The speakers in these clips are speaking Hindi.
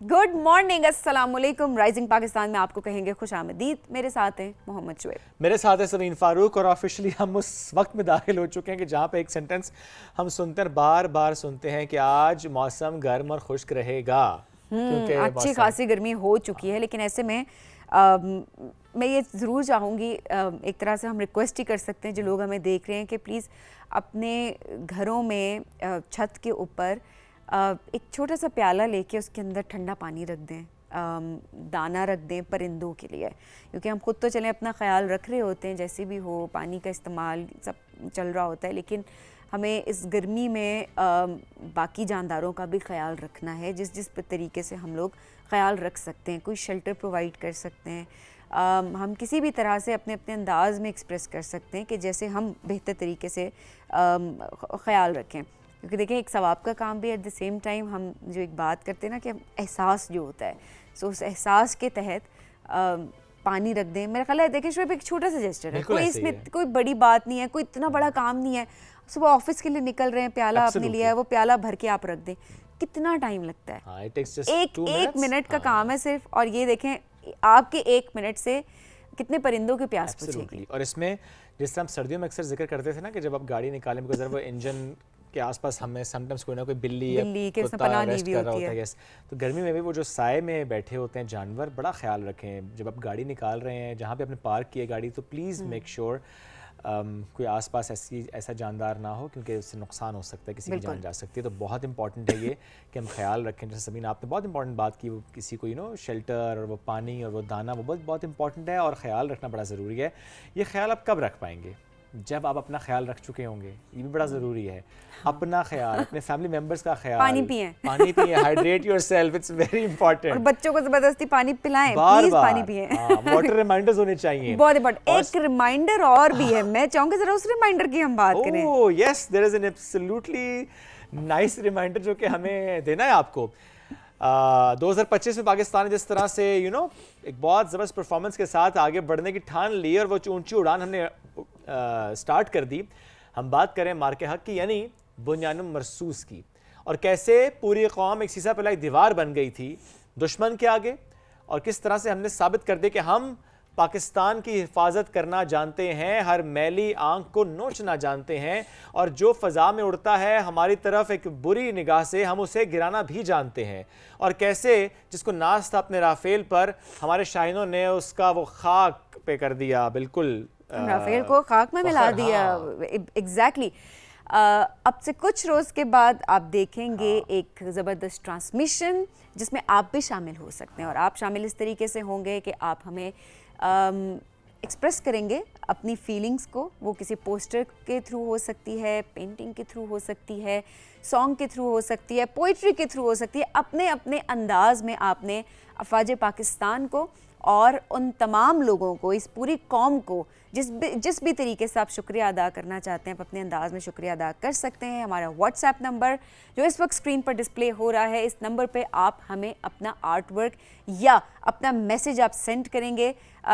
गुड मॉर्निंग, अस्सलाम वालेकुम। राइजिंग पाकिस्तान में आपको कहेंगे खुश आमदीद। मेरे साथ हैं मोहम्मद शुएब, मेरे साथ है समीन फारूक और ऑफिशियली हम उस वक्त में दाखिल हो चुके हैं कि जहाँ पे एक सेंटेंस हम सुनते हैं, बार बार सुनते हैं कि आज मौसम गर्म और खुश्क रहेगा। क्योंकि अच्छी खासी गर्मी हो चुकी है, लेकिन ऐसे में मैं ये ज़रूर चाहूँगी, एक तरह से हम रिक्वेस्ट ही कर सकते हैं जो लोग हमें देख रहे हैं कि प्लीज़ अपने घरों में छत के ऊपर एक छोटा सा प्याला लेके उसके अंदर ठंडा पानी रख दें, दाना रख दें परिंदों के लिए, क्योंकि हम खुद तो चलें अपना ख्याल रख रहे होते हैं, जैसे भी हो पानी का इस्तेमाल सब चल रहा होता है, लेकिन हमें इस गर्मी में बाकी जानदारों का भी ख्याल रखना है। जिस जिस तरीके से हम लोग ख्याल रख सकते हैं, कोई शेल्टर प्रोवाइड कर सकते हैं, हम किसी भी तरह से अपने अपने अंदाज में एक्सप्रेस कर सकते हैं कि जैसे हम बेहतर तरीके से ख्याल रखें। क्योंकि देखें, एक सवाब का काम भी, एट द सेम टाइम हम जो एक बात करते हैं ना कि हम एहसास जो होता है, सो उस एहसास के तहत पानी रख दें। मेरा ख्याल है देखिए सिर्फ एक छोटा सा जेस्चर है, कोई इसमें कोई बड़ी बात नहीं है, कोई इतना बड़ा काम नहीं है। सुबह ऑफिस के लिए निकल रहे हैं, प्याला आपने लिया है, वो प्याला भर के आप रख दें, कितना टाइम लगता है? एक मिनट का काम है सिर्फ, और ये देखें आपके एक मिनट से कितने परिंदों की प्यास बुझेगी। और इसमें जिस तरह हम सर्दियों में अक्सर जिक्र करते थे ना कि जब आप गाड़ी निकालें, बिकॉज़ वो इंजन के आसपास हमें समटाइम्स कोई ना कोई बिल्ली या कुत्ता रेस्ट कर रहा होता है, यस, तो गर्मी में भी वो जो साए में बैठे होते हैं जानवर, बड़ा ख्याल रखें जब आप गाड़ी निकाल रहे हैं, जहाँ पे आपने पार्क किया गाड़ी, तो प्लीज़ मेक श्योर कोई आसपास ऐसा जानदार ना हो, क्योंकि उससे नुकसान हो सकता है, किसी की जान जा सकती है। तो बहुत इंपॉर्टेंट है ये कि हम ख्याल रखें। जैसे समीन आपने बहुत इंपॉर्टेंट बात की, वो किसी को शेल्टर और वो पानी और वो दाना, वो बहुत बहुत इंपॉर्टेंट है और ख्याल रखना बड़ा ज़रूरी है। ये ख्याल आप कब रख पाएंगे? जब आप अपना ख्याल रख चुके होंगे, ये भी बड़ा ज़रूरी है। अपना ख्याल, अपने फैमिली मेंबर्स का ख्याल, पानी पिएं, hydrate yourself, it's very important. और बच्चों को ज़बरदस्ती पानी पिलाएं, प्लीज पानी पिएं। वाटर रिमाइंडर्स होने चाहिए, बहुत इंपॉर्टेंट। एक रिमाइंडर और भी है, मैं चाहूँगी जरा उस रिमाइंडर की हम बात करें। Oh yes, there is an absolutely nice reminder जो कि हमें देना है आपको। 2025 में पाकिस्तान ने जिस तरह से एक बहुत ज़बरदस्त परफॉर्मेंस के साथ आगे बढ़ने की ठान ली और वो ऊंची उड़ान हमने स्टार्ट कर दी। हम बात करें मार्के हक की, यानी बुनियानुम मरसूस की, और कैसे पूरी कौम एक शीशा पे दीवार बन गई थी दुश्मन के आगे, और किस तरह से हमने साबित कर दिया कि हम पाकिस्तान की हिफाजत करना जानते हैं, हर मैली आंख को नोचना जानते हैं, और जो फ़ज़ा में उड़ता है हमारी तरफ एक बुरी निगाह से हम उसे गिराना भी जानते हैं। और कैसे जिसको नाज था अपने राफेल पर, हमारे शाहीनों ने उसका वो खाक पे कर दिया, बिल्कुल राफेल को खाक में मिला दिया। एग्जैक्टली। अब से कुछ रोज़ के बाद आप देखेंगे एक ज़बरदस्त ट्रांसमिशन जिसमें आप भी शामिल हो सकते हैं, और आप शामिल इस तरीके से होंगे कि आप हमें एक्सप्रेस करेंगे अपनी फीलिंग्स को। वो किसी पोस्टर के थ्रू हो सकती है, पेंटिंग के थ्रू हो सकती है, सॉन्ग के थ्रू हो सकती है, पोइट्री के थ्रू हो सकती है। अपने अपने अंदाज में आपने अफवाज पाकिस्तान को और उन तमाम लोगों को, इस पूरी कौम को, जिस भी तरीके से आप शुक्रिया अदा करना चाहते हैं, आप अपने अंदाज में शुक्रिया अदा कर सकते हैं। हमारा व्हाट्सएप नंबर जो इस वक्त स्क्रीन पर डिस्प्ले हो रहा है, इस नंबर पे आप हमें अपना आर्ट वर्क या अपना मैसेज आप सेंड करेंगे,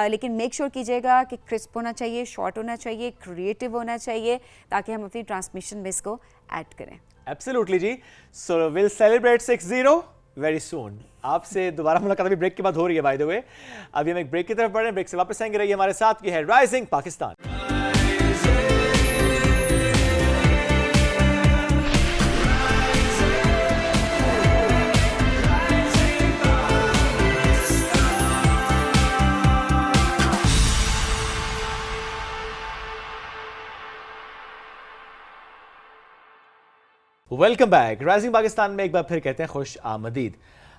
लेकिन मेक श्योर कीजिएगा कि क्रिस्प होना चाहिए, शॉर्ट होना चाहिए, क्रिएटिव होना चाहिए, ताकि हम अपनी ट्रांसमिशन में इसको ऐड करें। एब्सोल्युटली जी। So will celebrate 6-0 very soon. आपसे दोबारा मुलाकात अभी ब्रेक के बाद हो रही है, बाय द वे। अभी हम एक ब्रेक की तरफ बढ़े, ब्रेक से वापस आएंगे। रहिए हमारे साथ। की है rising Pakistan. Welcome back. Rising Pakistan में एक बार फिर कहते हैं खुश आमदीद।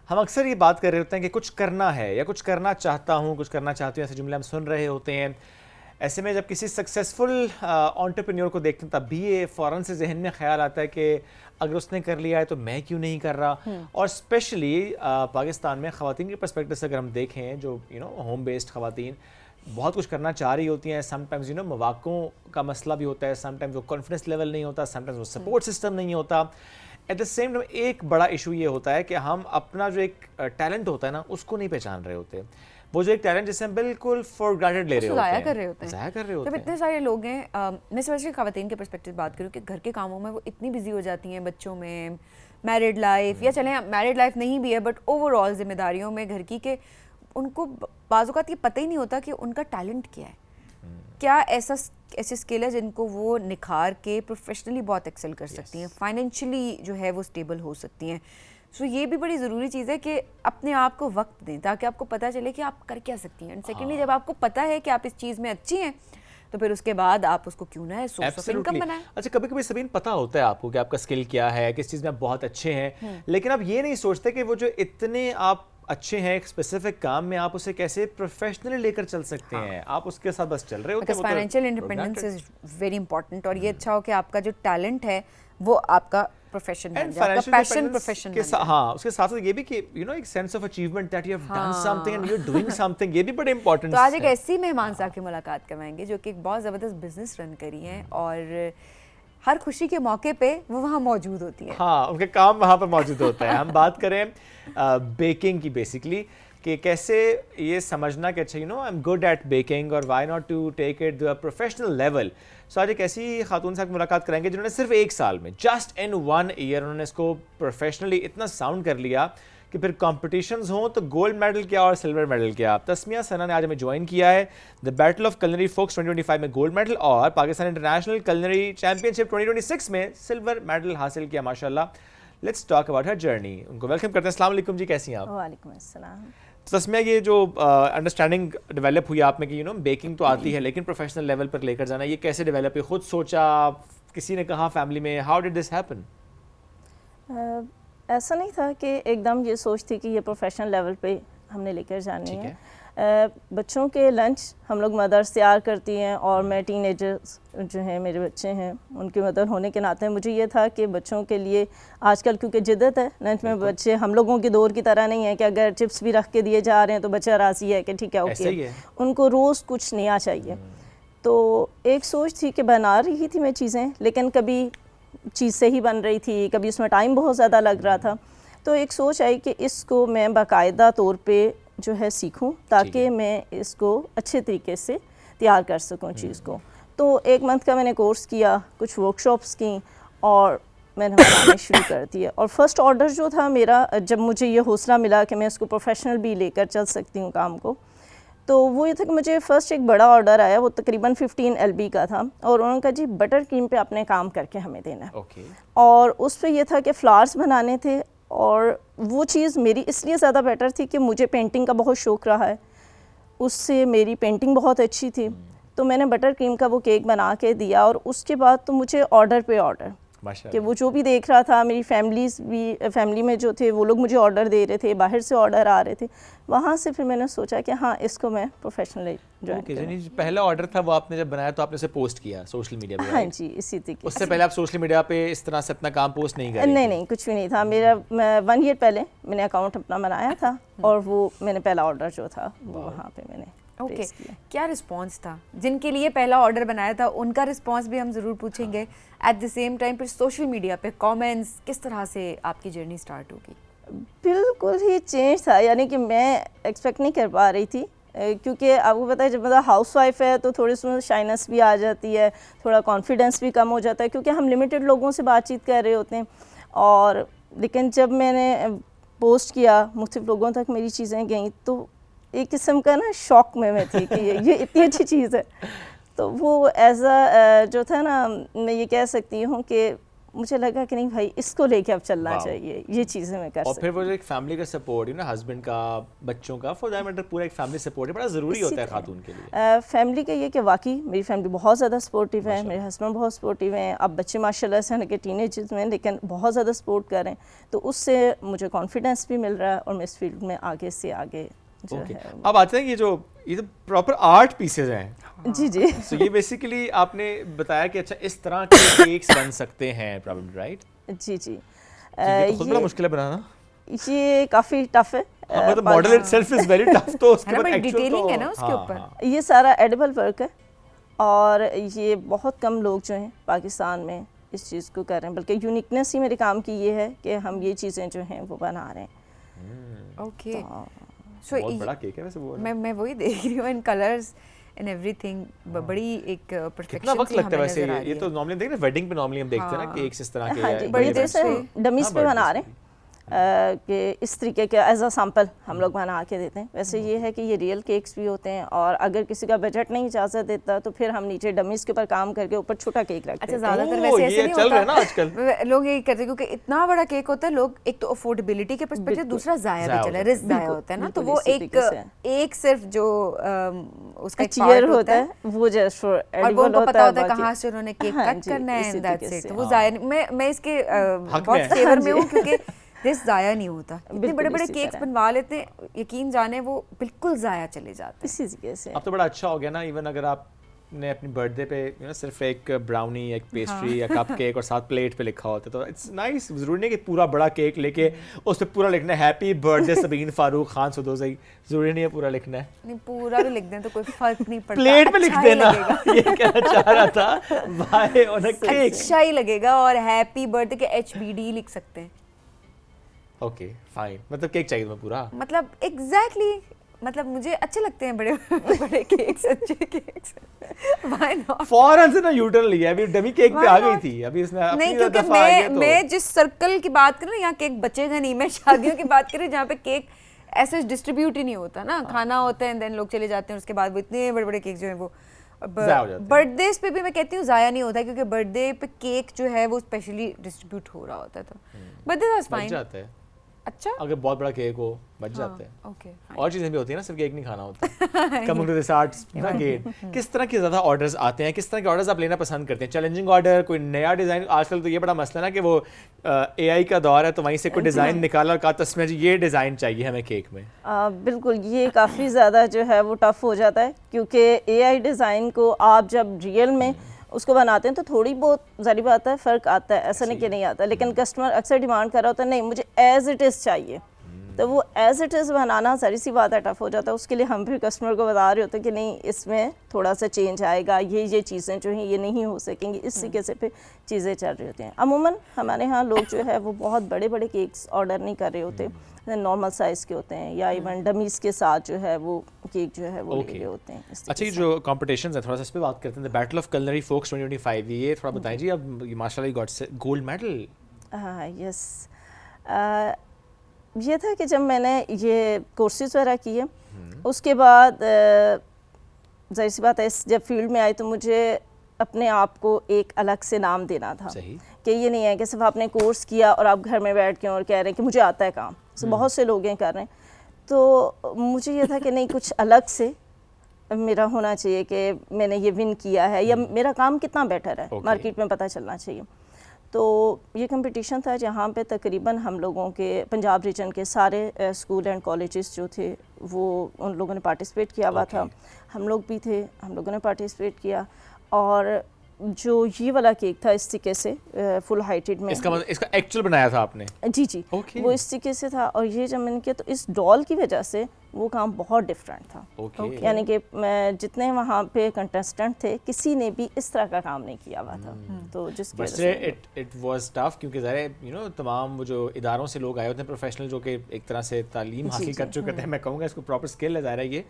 हम अक्सर ये बात कर रहे होते हैं कि कुछ करना है या कुछ करना चाहता हूँ, कुछ करना चाहती हूँ, ऐसे जुमले हम सुन रहे होते हैं। ऐसे में जब किसी सक्सेसफुल एंटरप्रेन्योर को देखते हैं, तब भी ये फ़ौरन से जहन में ख्याल आता है कि अगर उसने कर लिया है तो मैं क्यों नहीं कर रहा। और स्पेशली पाकिस्तान में ख़वातीन के पर्सपेक्टिव से अगर हम देखें, जो होम बेस्ड ख़वातीन बहुत कुछ करना चाह रही होती हैं, समटाइम्स मौक़ों का मसला भी होता है, समटाइम्स वो कॉन्फिडेंस लेवल नहीं होता, समटाइम्स वो सपोर्ट सिस्टम नहीं होता। एट द सेम टाइम एक बड़ा इशू ये होता है कि हम अपना जो एक टैलेंट होता है ना, उसको नहीं पहचान रहे होते। वो जो एक टैलेंट जिसे हम बिल्कुल फॉर ग्रांटेड ले रहे होते हैं, ज़ाया कर रहे होते हैं। ज़ाया कर रहे होते जब हैं। इतने सारे लोग हैं, मैं स्पेशली ख़वातीन के पर्सपेक्टिव बात करूँ कि घर के कामों में वो इतनी बिजी हो जाती हैं, बच्चों में, मैरिड लाइफ, या चलें मैरिड लाइफ नहीं भी है बट ओवरऑल जिम्मेदारियों में घर की, के उनको बाज़ औक़ात ये पता ही नहीं होता कि उनका टैलेंट क्या है, क्या ऐसे स्किल है जिनको वो निखार के प्रोफेशनली बहुत एक्सेल कर सकती हैं, फाइनेंशियली जो है वो स्टेबल हो सकती हैं। सो ये भी बड़ी ज़रूरी चीज़ है कि अपने आप को वक्त दें ताकि आपको पता चले कि आप कर क्या सकती हैं। एंड सेकेंडली जब आपको पता है कि आप इस चीज़ में अच्छी हैं तो फिर उसके बाद आप उसको क्यों ना है सोर्स ऑफ इनकम बनाएं। अच्छा, कभी कभी सबीन पता होता है आपको कि आपका स्किल क्या है, किस चीज़ में आप बहुत अच्छे हैं, लेकिन आप ये नहीं सोचते कि वो जो इतने आप अच्छे हैं एक स्पेसिफिक काम में, आप उसे कैसे प्रोफेशनली लेकर चल सकते हैं। आप उसके साथ बस चल रहे होते हैं। Financial independence is very important, और ये अच्छा हो कि आपका जो टैलेंट है वो आपका प्रोफेशन है, आपका पैशन प्रोफेशन है। हाँ, उसके साथ साथ ये भी कि एक sense of achievement that you have done something and you are doing something, ये भी बड़े इंपॉर्टेंट। तो आज एक ऐसी मेहमान साहब की मुलाकात करवाएंगे जो कि एक बहुत ज़बरदस्त बिजनेस रन करी हैं और हर खुशी के मौके पे वो वहाँ मौजूद होती है। हाँ, उनके काम वहाँ पर मौजूद होता है। हम बात करें बेकिंग की, बेसिकली कि कैसे ये समझना कि अच्छा I am good at baking और why not to take it to a professional level. So आज एक ऐसी खातून से मुलाकात करेंगे जिन्होंने सिर्फ 1 साल में, जस्ट इन 1 ईयर, उन्होंने इसको प्रोफेशनली इतना साउंड कर लिया कि फिर कॉम्पिटिशन्स हों तो गोल्ड मेडल क्या और सिल्वर मेडल क्या। तस्मिया सना ने आज हमें ज्वाइन किया है। The battle of culinary folks 2025 में गोल्ड मेडल और पाकिस्तान इंटरनेशनल कलनरी चैंपियनशिप 2026 में सिल्वर मेडल हासिल किया, माशाल्लाह। Let's talk about her journey. उनको वेलकम करते हैं। अस्सलाम वालेकुम जी, कैसी हैं आप? वालेकुम अस्सलाम। तस्मिया, ये जो अंडरस्टैंडिंग डेवलप हुई आप में कि बेकिंग तो आती है लेकिन प्रोफेशनल लेवल पर लेकर जाना, ये कैसे डेवलप हुई? खुद सोचा, किसी ने कहा फैमिली में, हाउ डिड दिस हैपन? ऐसा नहीं था कि एकदम ये सोच थी कि ये प्रोफेशनल लेवल पे हमने लेकर जानी है। बच्चों के लंच हम लोग मदर्स तैयार करती हैं और मैं टीनेजर्स जो हैं, मेरे बच्चे हैं, उनकी मदर होने के नाते मुझे ये था कि बच्चों के लिए आजकल क्योंकि जिद्दत है लंच में, बच्चे हम लोगों के दौर की तरह नहीं है कि अगर चिप्स भी रख के दिए जा रहे हैं तो बच्चा राज़ी है कि ठीक है ओके, उनको रोज़ कुछ नया चाहिए। तो एक सोच थी कि बना रही थी मैं चीज़ें, लेकिन कभी चीज़ से ही बन रही थी, कभी उसमें टाइम बहुत ज़्यादा लग रहा था। तो एक सोच आई कि इसको मैं बाकायदा तौर पे जो है सीखूं ताकि मैं इसको अच्छे तरीके से तैयार कर सकूं चीज़ को। तो 1 मंथ का मैंने कोर्स किया, कुछ वर्कशॉप्स की और मैंने बनाने शुरू कर दिया। और फर्स्ट ऑर्डर जो था मेरा, जब मुझे ये हौसला मिला कि मैं इसको प्रोफेशनल भी लेकर चल सकती हूँ काम को, तो वो ये था कि मुझे फ़र्स्ट एक बड़ा ऑर्डर आया, वो तकरीबन 15 LB का था और उन्होंने कहा जी बटर क्रीम पे अपने काम करके हमें देना है। और उस पर यह था कि फ्लावर्स बनाने थे और वो चीज़ मेरी इसलिए ज़्यादा बेटर थी कि मुझे पेंटिंग का बहुत शौक़ रहा है, उससे मेरी पेंटिंग बहुत अच्छी थी। तो मैंने बटर क्रीम का वो केक बना के दिया और उसके बाद तो मुझे ऑर्डर पे ऑर्डर कि वो जो भी देख रहा था, मेरी फैमिली में जो थे वो लोग मुझे ऑर्डर दे रहे थे, बाहर से ऑर्डर आ रहे थे। वहाँ से फिर मैंने सोचा कि हाँ इसको मैं प्रोफेशनली ज्वाइन करूँ। पहला ऑर्डर था वो आपने जब बनाया तो आपने उसे पोस्ट किया सोशल मीडिया पे? हाँ जी, इसी तरीके। उससे पहले आप सोशल मीडिया पे इस तरह से अपना काम पोस्ट नहीं कर रही? नहीं, कुछ भी नहीं था मेरा। 1 ईयर पहले मैंने अकाउंट अपना बनाया था और वो मैंने पहला ऑर्डर जो था वो वहाँ पे मैंने ओके। क्या रिस्पांस था जिनके लिए पहला ऑर्डर बनाया था? उनका रिस्पांस भी हम ज़रूर पूछेंगे। एट द सेम टाइम फिर सोशल मीडिया पे कमेंट्स, किस तरह से आपकी जर्नी स्टार्ट होगी? बिल्कुल ही चेंज था, यानी कि मैं एक्सपेक्ट नहीं कर पा रही थी क्योंकि आपको पता है जब मतलब हाउसवाइफ है तो थोड़ी सी शाइनेस भी आ जाती है, थोड़ा कॉन्फिडेंस भी कम हो जाता है क्योंकि हम लिमिटेड लोगों से बातचीत कर रहे होते हैं। और लेकिन जब मैंने पोस्ट किया, मुख्तलिफ लोगों तक मेरी चीज़ें गई, तो एक किस्म का ना शौक में मैं थी कि ये इतनी अच्छी चीज़ है। तो वो एज अ जो था ना, मैं ये कह सकती हूँ कि मुझे लगा कि नहीं भाई इसको लेके अब चलना चाहिए, ये चीज़ें मैं कर सकती हूँ। और फिर वो जो एक फैमिली का सपोर्ट, हस्बैंड का, बच्चों का, फॉर दैट मैटर पूरा एक फैमिली सपोर्ट बड़ा ज़रूरी होता है खातून के लिए। फैमिली का ये कि वाकई मेरी फैमिली बहुत ज़्यादा सपोर्टिव है, मेरे हस्बैंड बहुत सपोर्टिव हैं। अब बच्चे माशाल्लाह से हैं कि टीनेजर्स में, लेकिन बहुत ज़्यादा सपोर्ट कर रहे हैं, तो उससे मुझे कॉन्फिडेंस भी मिल रहा है और मैं इस फील्ड में आगे से आगे जो है। अब आते हैं ये तो प्रॉपर आर्ट पीसेज हैं। जी जी। तो ये बेसिकली आपने बताया कि अच्छा इस तरह के केक्स बन सकते हैं प्रॉब्लम, राइट? जी जी। ये खुद बड़ा मुश्किल है बनाना, ये काफ़ी टफ है। मतलब model itself is very tough, तो उसके बाद एक्चुअल डिटेलिंग है ना उसके ऊपर। ये सारा एडिबल वर्क है और ये बहुत कम लोग जो हैं पाकिस्तान में इस चीज़ को कर रहे हैं, बल्कि यूनिकनेस ही मेरे काम की ये है कि हम ये चीज़ें जो हैं वो बना रहे हैं। ओके। So बहुत बड़ा केक है वैसे वो। मैं वही देख रही हूँ इन कलर्स एंड एवरीथिंग, बड़ी एक परफेक्शन। कितना वक्त लगता है वैसे ये तो नॉर्मली देख रहे वेडिंग पे नॉर्मली हम देखते हैं ना केक्स इस तरह के हाँ जी, बड़े ये जैसे events पे। डमीज हाँ, पे बना birthdays रहे हैं कि इस तरीके के एज अ सैंपल हम लोग बना के देते हैं। वैसे ये है कि ये रियल केक्स भी होते हैं, और अगर किसी का बजट नहीं इजाज़त देता तो फिर हम नीचे डमीज के ऊपर काम करके ऊपर छोटा केक रखते अच्छा, हैं। ज्यादातर ओह, वैसे ये ऐसे नहीं चल रहा है होता ना आजकल। लोग यही करते हैं क्योंकि इतना बड़ा केक होता है, लोग एक तो अफोर्डेबिलिटी के पर्सपेक्टिव, बिल्कुल। दूसरा जाया ज़ाया भी हो चला है, जाता है। रिस्क जाया बिल्कुल, होता है ना, तो बिल्कुल वो इसी तरीके से एक सिर्फ जो उसका एक चीयर part होता है वो जस्ट फॉर और वो एडिबल उनको पता होता है बाकी- कहाँ से उन्होंने केक हाँ कट जी, करना है इसी एंड दैट्स तरीके इट। से। तो वो जाया नहीं, मैं इसके में बहुत है। फेवर में हाँ हूँ जी। क्योंकि रिस्क जाया नहीं होता। इतने बिल्कुल बड़े बड़े इसी केक्स तरह। बनवा लेते हैं, यकीन जाने वो बिल्कुल जाया चले जाते हैं। इसी तरीके से अब तो बड़ा अच्छा हो गया ना, इवन अगर आपने अपनी बर्थडे पे सिर्फ एक ब्राउनी, एक पेस्ट्री या कप केक और साथ प्लेट पे लिखा होता है तो इट्स नाइस। जरूरी नहीं कि पूरा बड़ा केक लेके उस पे पूरा लिखना है हैप्पी बर्थडे सबीन फारूक खान सदोज़ई, जरूरी नहीं है पूरा लिखना है। नहीं, पूरा भी लिख दें तो कोई फर्क नहीं पड़ता, प्लेट पे लिख अच्छा ही देना लगेगा। ये कहना चाह रहा था बाय ऑन अ केक। अच्छा ही लगेगा, और हैप्पी बर्थडे के HBD लिख सकते हैं। ओके फाइन, मतलब केक चाहिए तुम्हें पूरा। मतलब एग्जैक्टली मतलब मुझे अच्छे लगते हैं बड़े बड़े केक्स, अच्छे केक्स। Why not? फौरन से ना यूटर्न लिया, अभी डमी केक पे Why आ गई not? थी, अभी इसमें नहीं, अपनी क्योंकि दफा आ गया तो मैं जिस सर्कल की बात करूँ यहाँ केक बचेगा नहीं। मैं शादियों की बात करूँ जहाँ पे केक ऐसे डिस्ट्रीब्यूट ही नहीं होता ना, खाना होता है एंड देन लोग चले जाते हैं, उसके बाद वो इतने बड़े बड़े केक जो है वो ज़ाया हो जाते हैं। बर्थडेज पे भी मैं कहती हूँ ज़ाया नहीं होता, क्योंकि बर्थडे पे केक जो है वो स्पेशली डिस्ट्रीब्यूट हो रहा होता है। तो बर्थडे वाज बच फाइन। जाता है, अच्छा, अगर बहुत बड़ा केक हो बच जाता है। ओके। और चीजें भी होती है ना, सिर्फ केक नहीं खाना होता। Coming to this arts again, किस तरह के ज्यादा ऑर्डर्स आते हैं, किस तरह के ऑर्डर्स आप लेना पसंद करते हैं? चैलेंजिंग ऑर्डर, कोई नया डिजाइन? आजकल तो ये बड़ा मसला है ना कि वो AI का दौर है, तो वहीं से कोई डिजाइन निकाला और कहा तस्में जी ये डिजाइन चाहिए हमें केक में। बिल्कुल, ये काफ़ी ज़्यादा जो है वो टफ़ हो जाता है, क्योंकि AI डिज़ाइन को आप जब रियल में उसको बनाते हैं तो थोड़ी बहुत ज़ाहिर बात है फ़र्क आता है, ऐसा नहीं कि नहीं आता, लेकिन कस्टमर अक्सर डिमांड कर रहा होता है नहीं मुझे एज़ इट इज़ चाहिए, तो वो एज़ इट इज़ बनाना सारी सी बात है, टफ़ हो जाता है। उसके लिए हम भी कस्टमर को बता रहे होते हैं कि नहीं इसमें थोड़ा सा चेंज आएगा, ये चीज़ें जो हैं ये नहीं हो सकेंगी, इस तरीके से फिर चीज़ें चल रही होती हैं। अमूमन हमारे यहाँ लोग जो है वो बहुत बड़े बड़े केक्स ऑर्डर नहीं कर रहे होते, नॉर्मल साइज़ के होते हैं, या इवन डमीज़ के साथ जो है वो केक जो है वो ले रहे होते हैं। इस अच्छा, तरीके ये से। जो कॉम्पिटिशंस है थोड़ा सा इस पे बात करते हैं। The battle of culinary folks 2025, ये थोड़ा बताएं जी। अब माशाल्लाह गॉट से गोल्ड मेडल। हाँ, यस। ये था कि जब मैंने ये कोर्सेज वगैरह किए, उसके बाद ज़ाहिर सी बात है जब फील्ड में आई तो मुझे अपने आप को एक अलग से नाम देना था। सही। कि ये नहीं है कि सिर्फ आपने कोर्स किया और आप घर में बैठ के और कह रहे हैं कि मुझे आता है काम, तो बहुत से लोग हैं कर रहे हैं। तो मुझे ये था कि नहीं कुछ अलग से मेरा होना चाहिए कि मैंने ये विन किया है या मेरा काम कितना बेटर है, मार्केट में पता चलना चाहिए। तो ये कंपटीशन था जहाँ पे तकरीबन हम लोगों के पंजाब रीजन के सारे स्कूल एंड कॉलेजेस जो थे वो उन लोगों ने पार्टिसिपेट किया हुआ था, हम लोग भी थे, हम लोगों ने पार्टिसिपेट किया। और जो ये वाला केक था इस तरीके से फुल हाइटेड में, इसका मतलब इसका एक्चुअल बनाया था आपने? जी जी, वो इस तरीके से था। और ये जब मैंने किया तो इस डॉल की वजह से वो काम बहुत डिफरेंट था। यानी कि जितने वहाँ पे कंटेस्टेंट थे किसी ने भी इस तरह का काम नहीं किया हुआ था। तो जिसकी वजह से इट वाज टफ, क्योंकि ज़ाहिर तमाम वो जो इदारों से लोग आए होते हैं प्रोफेशनल, जो कि एक तरह से तालीम हासिल कर चुके थे, मैं कहूँगा इसको प्रॉपर स्किल है ज़ाहिर है ये,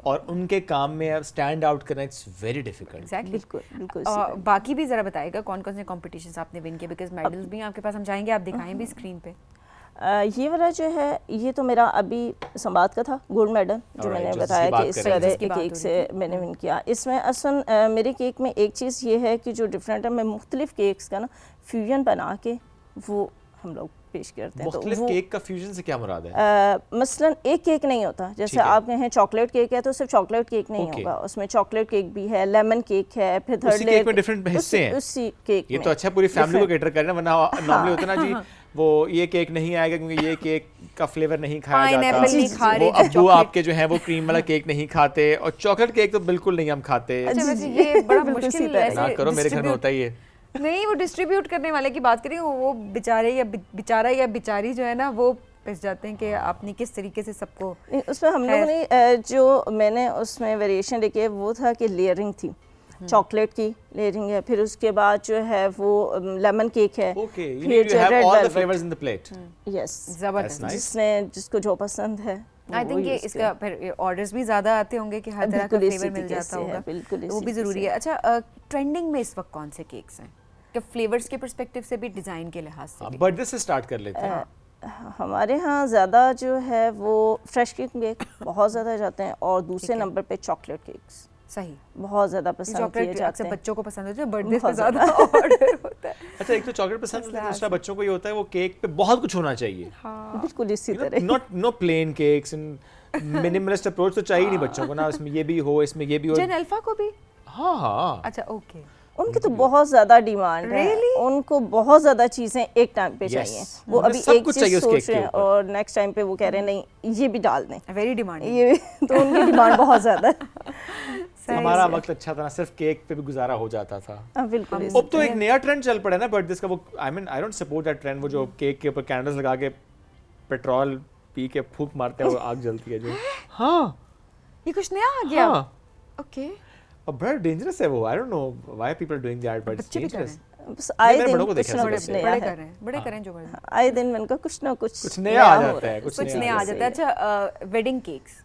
और उनके काम में अब स्टैंड आउट करना इट्स वेरी डिफिकल्ट। एग्जैक्टली, बिल्कुल बिल्कुल। बाकी भी ज़रा बताइएगा कौन कौन से कॉम्पिटिशन्स आपने विन किए, बिकॉज मेडल्स भी आपके पास हम चाहेंगे आप दिखाएं भी स्क्रीन पे। ये वाला जो है ये तो मेरा अभी संवाद का था गोल्ड मेडल, जो मैंने बताया कि इस तरह के केक से मैंने विन किया। इसमें असल मेरे केक में एक चीज़ ये है कि जो डिफरेंट है, मैं मुख्तलिफ केक्स का ना फ्यूजन बना के वो हम लोग पेश करते हैं। मुख्तलिफ तो केक का फ्यूजन से क्या मुराद है? मसलन एक केक नहीं होता, जैसे आप कहें चॉकलेट केक है तो सिर्फ चॉकलेट केक नहीं होगा, उसमें चॉकलेट केक भी है, लेमन केक है, फिर थर्ड उसी केक में डिफरेंट हिस्से हैं। उसी केक ये तो अच्छा पूरी फैमिली को कैटर करना, वरना नॉर्मली होता है ना जी वो ये केक नहीं आएगा क्योंकि ये केक का फ्लेवर नहीं खाया जाता, नहीं खा रहे, वो अब्बू आपके जो हैं वो क्रीम वाला केक नहीं खाते, और चॉकलेट केक तो बिल्कुल नहीं हम खाते। अच्छा, वैसे ये बड़ा मुश्किल है, ना करो, मेरे घर में होता ही है। नहीं, वो डिस्ट्रीब्यूट करने वाले की बात करें, वो बेचारे या बेचारा या बेचारी जो है ना वो पिस जाते हैं कि आपने किस तरीके से सबको। उसमें हम लोगों ने जो मैंने उसमें वेरिएशन देखी है वो था कि लेयरिंग थी, चॉकलेट की लेयरिंग है, फिर उसके बाद जो है वो लेमन केक है, फिर जो red velvet flavours in the plate. Yes, जबरदस्त, जिसने जिसको जो पसंद है आई वो थिंक ये use इसका फिर ऑर्डर्स भी ज़्यादा आते होंगे कि हर तरह का बिल्कुल इसी फ्लेवर मिल तरीके जाता से है, होगा, बिल्कुल तो वो इसी भी तरीके ज़रूरी से। है। अच्छा, ट्रेंडिंग में इस वक्त कौन से केक्स हैं, कि फ्लेवर्स के पर्सपेक्टिव से भी, डिज़ाइन के लिहाज से भी? बर्थडे से स्टार्ट कर लेते हैं। हमारे यहाँ ज़्यादा जो है वो फ्रेश केक बहुत ज़्यादा जाते हैं, और दूसरे नंबर पे चॉकलेट केक्स सही, बहुत ज़्यादा पसंद किए चॉकलेट जाते अक्सर हैं। बच्चों को पसंद होता है, बर्थडे पे बहुत ज़्यादा ऑर्डर होता है। अच्छा, एक तो चॉकलेट पसंद होता है, दूसरा बच्चों को ये होता है वो केक पे बहुत कुछ होना चाहिए। बिल्कुल इसी तरह। Not no plain cakes and minimalist approach तो चाहिए नहीं बच्चों को ना, इसमें ये भी हो, इसमें ये भी हो। जेन अल्फा को भी? हाँ हाँ, अच्छा, ओके। उनकी तो बहुत ज़्यादा डिमांड है, उनको बहुत ज़्यादा चीज़ें एक टाइम पे Yes. चाहिए। वो उन्हें अभी सब एक कुछ चीज़ चाहिए उस सोच केक के रहे हैं ऊपर। और नेक्स्ट टाइम पे वो कह रहे हैं नहीं ये भी डाल दें, वेरी डिमांडिंग। ये तो उनकी डिमांड बहुत ज़्यादा है। हमारा वक्त अच्छा था ना, सिर्फ केक पे भी गुजारा हो जाता था। हाँ, बिल्कुल इसी अब तो एक नया ट्रेंड चल पड़ा है ना बर्थडे का, वो I mean I don't support that trend, वो जो केक के ऊपर कैंडल्स लगा के पेट्रोल पी के फूंक मारते हैं, वो आग जलती है जो। हाँ ये कुछ नया आ गया? हाँ, ओके। अब बड़ा डेंजरस है वो, I don't know why people doing that, but बच्चे भी कर रहे डेंजरस। हैं, बस आए मैंने दिन बड़ों को कुछ देखा ना है, कुछ बड़े नया बड़े है। कर रहे हैं, बड़े करें जो करें, आए दिन मैंने कहा कुछ ना कुछ नया आ हो जाता रहा है, कुछ कुछ नया नया आ जैसे जाता है। अच्छा, वेडिंग केक्स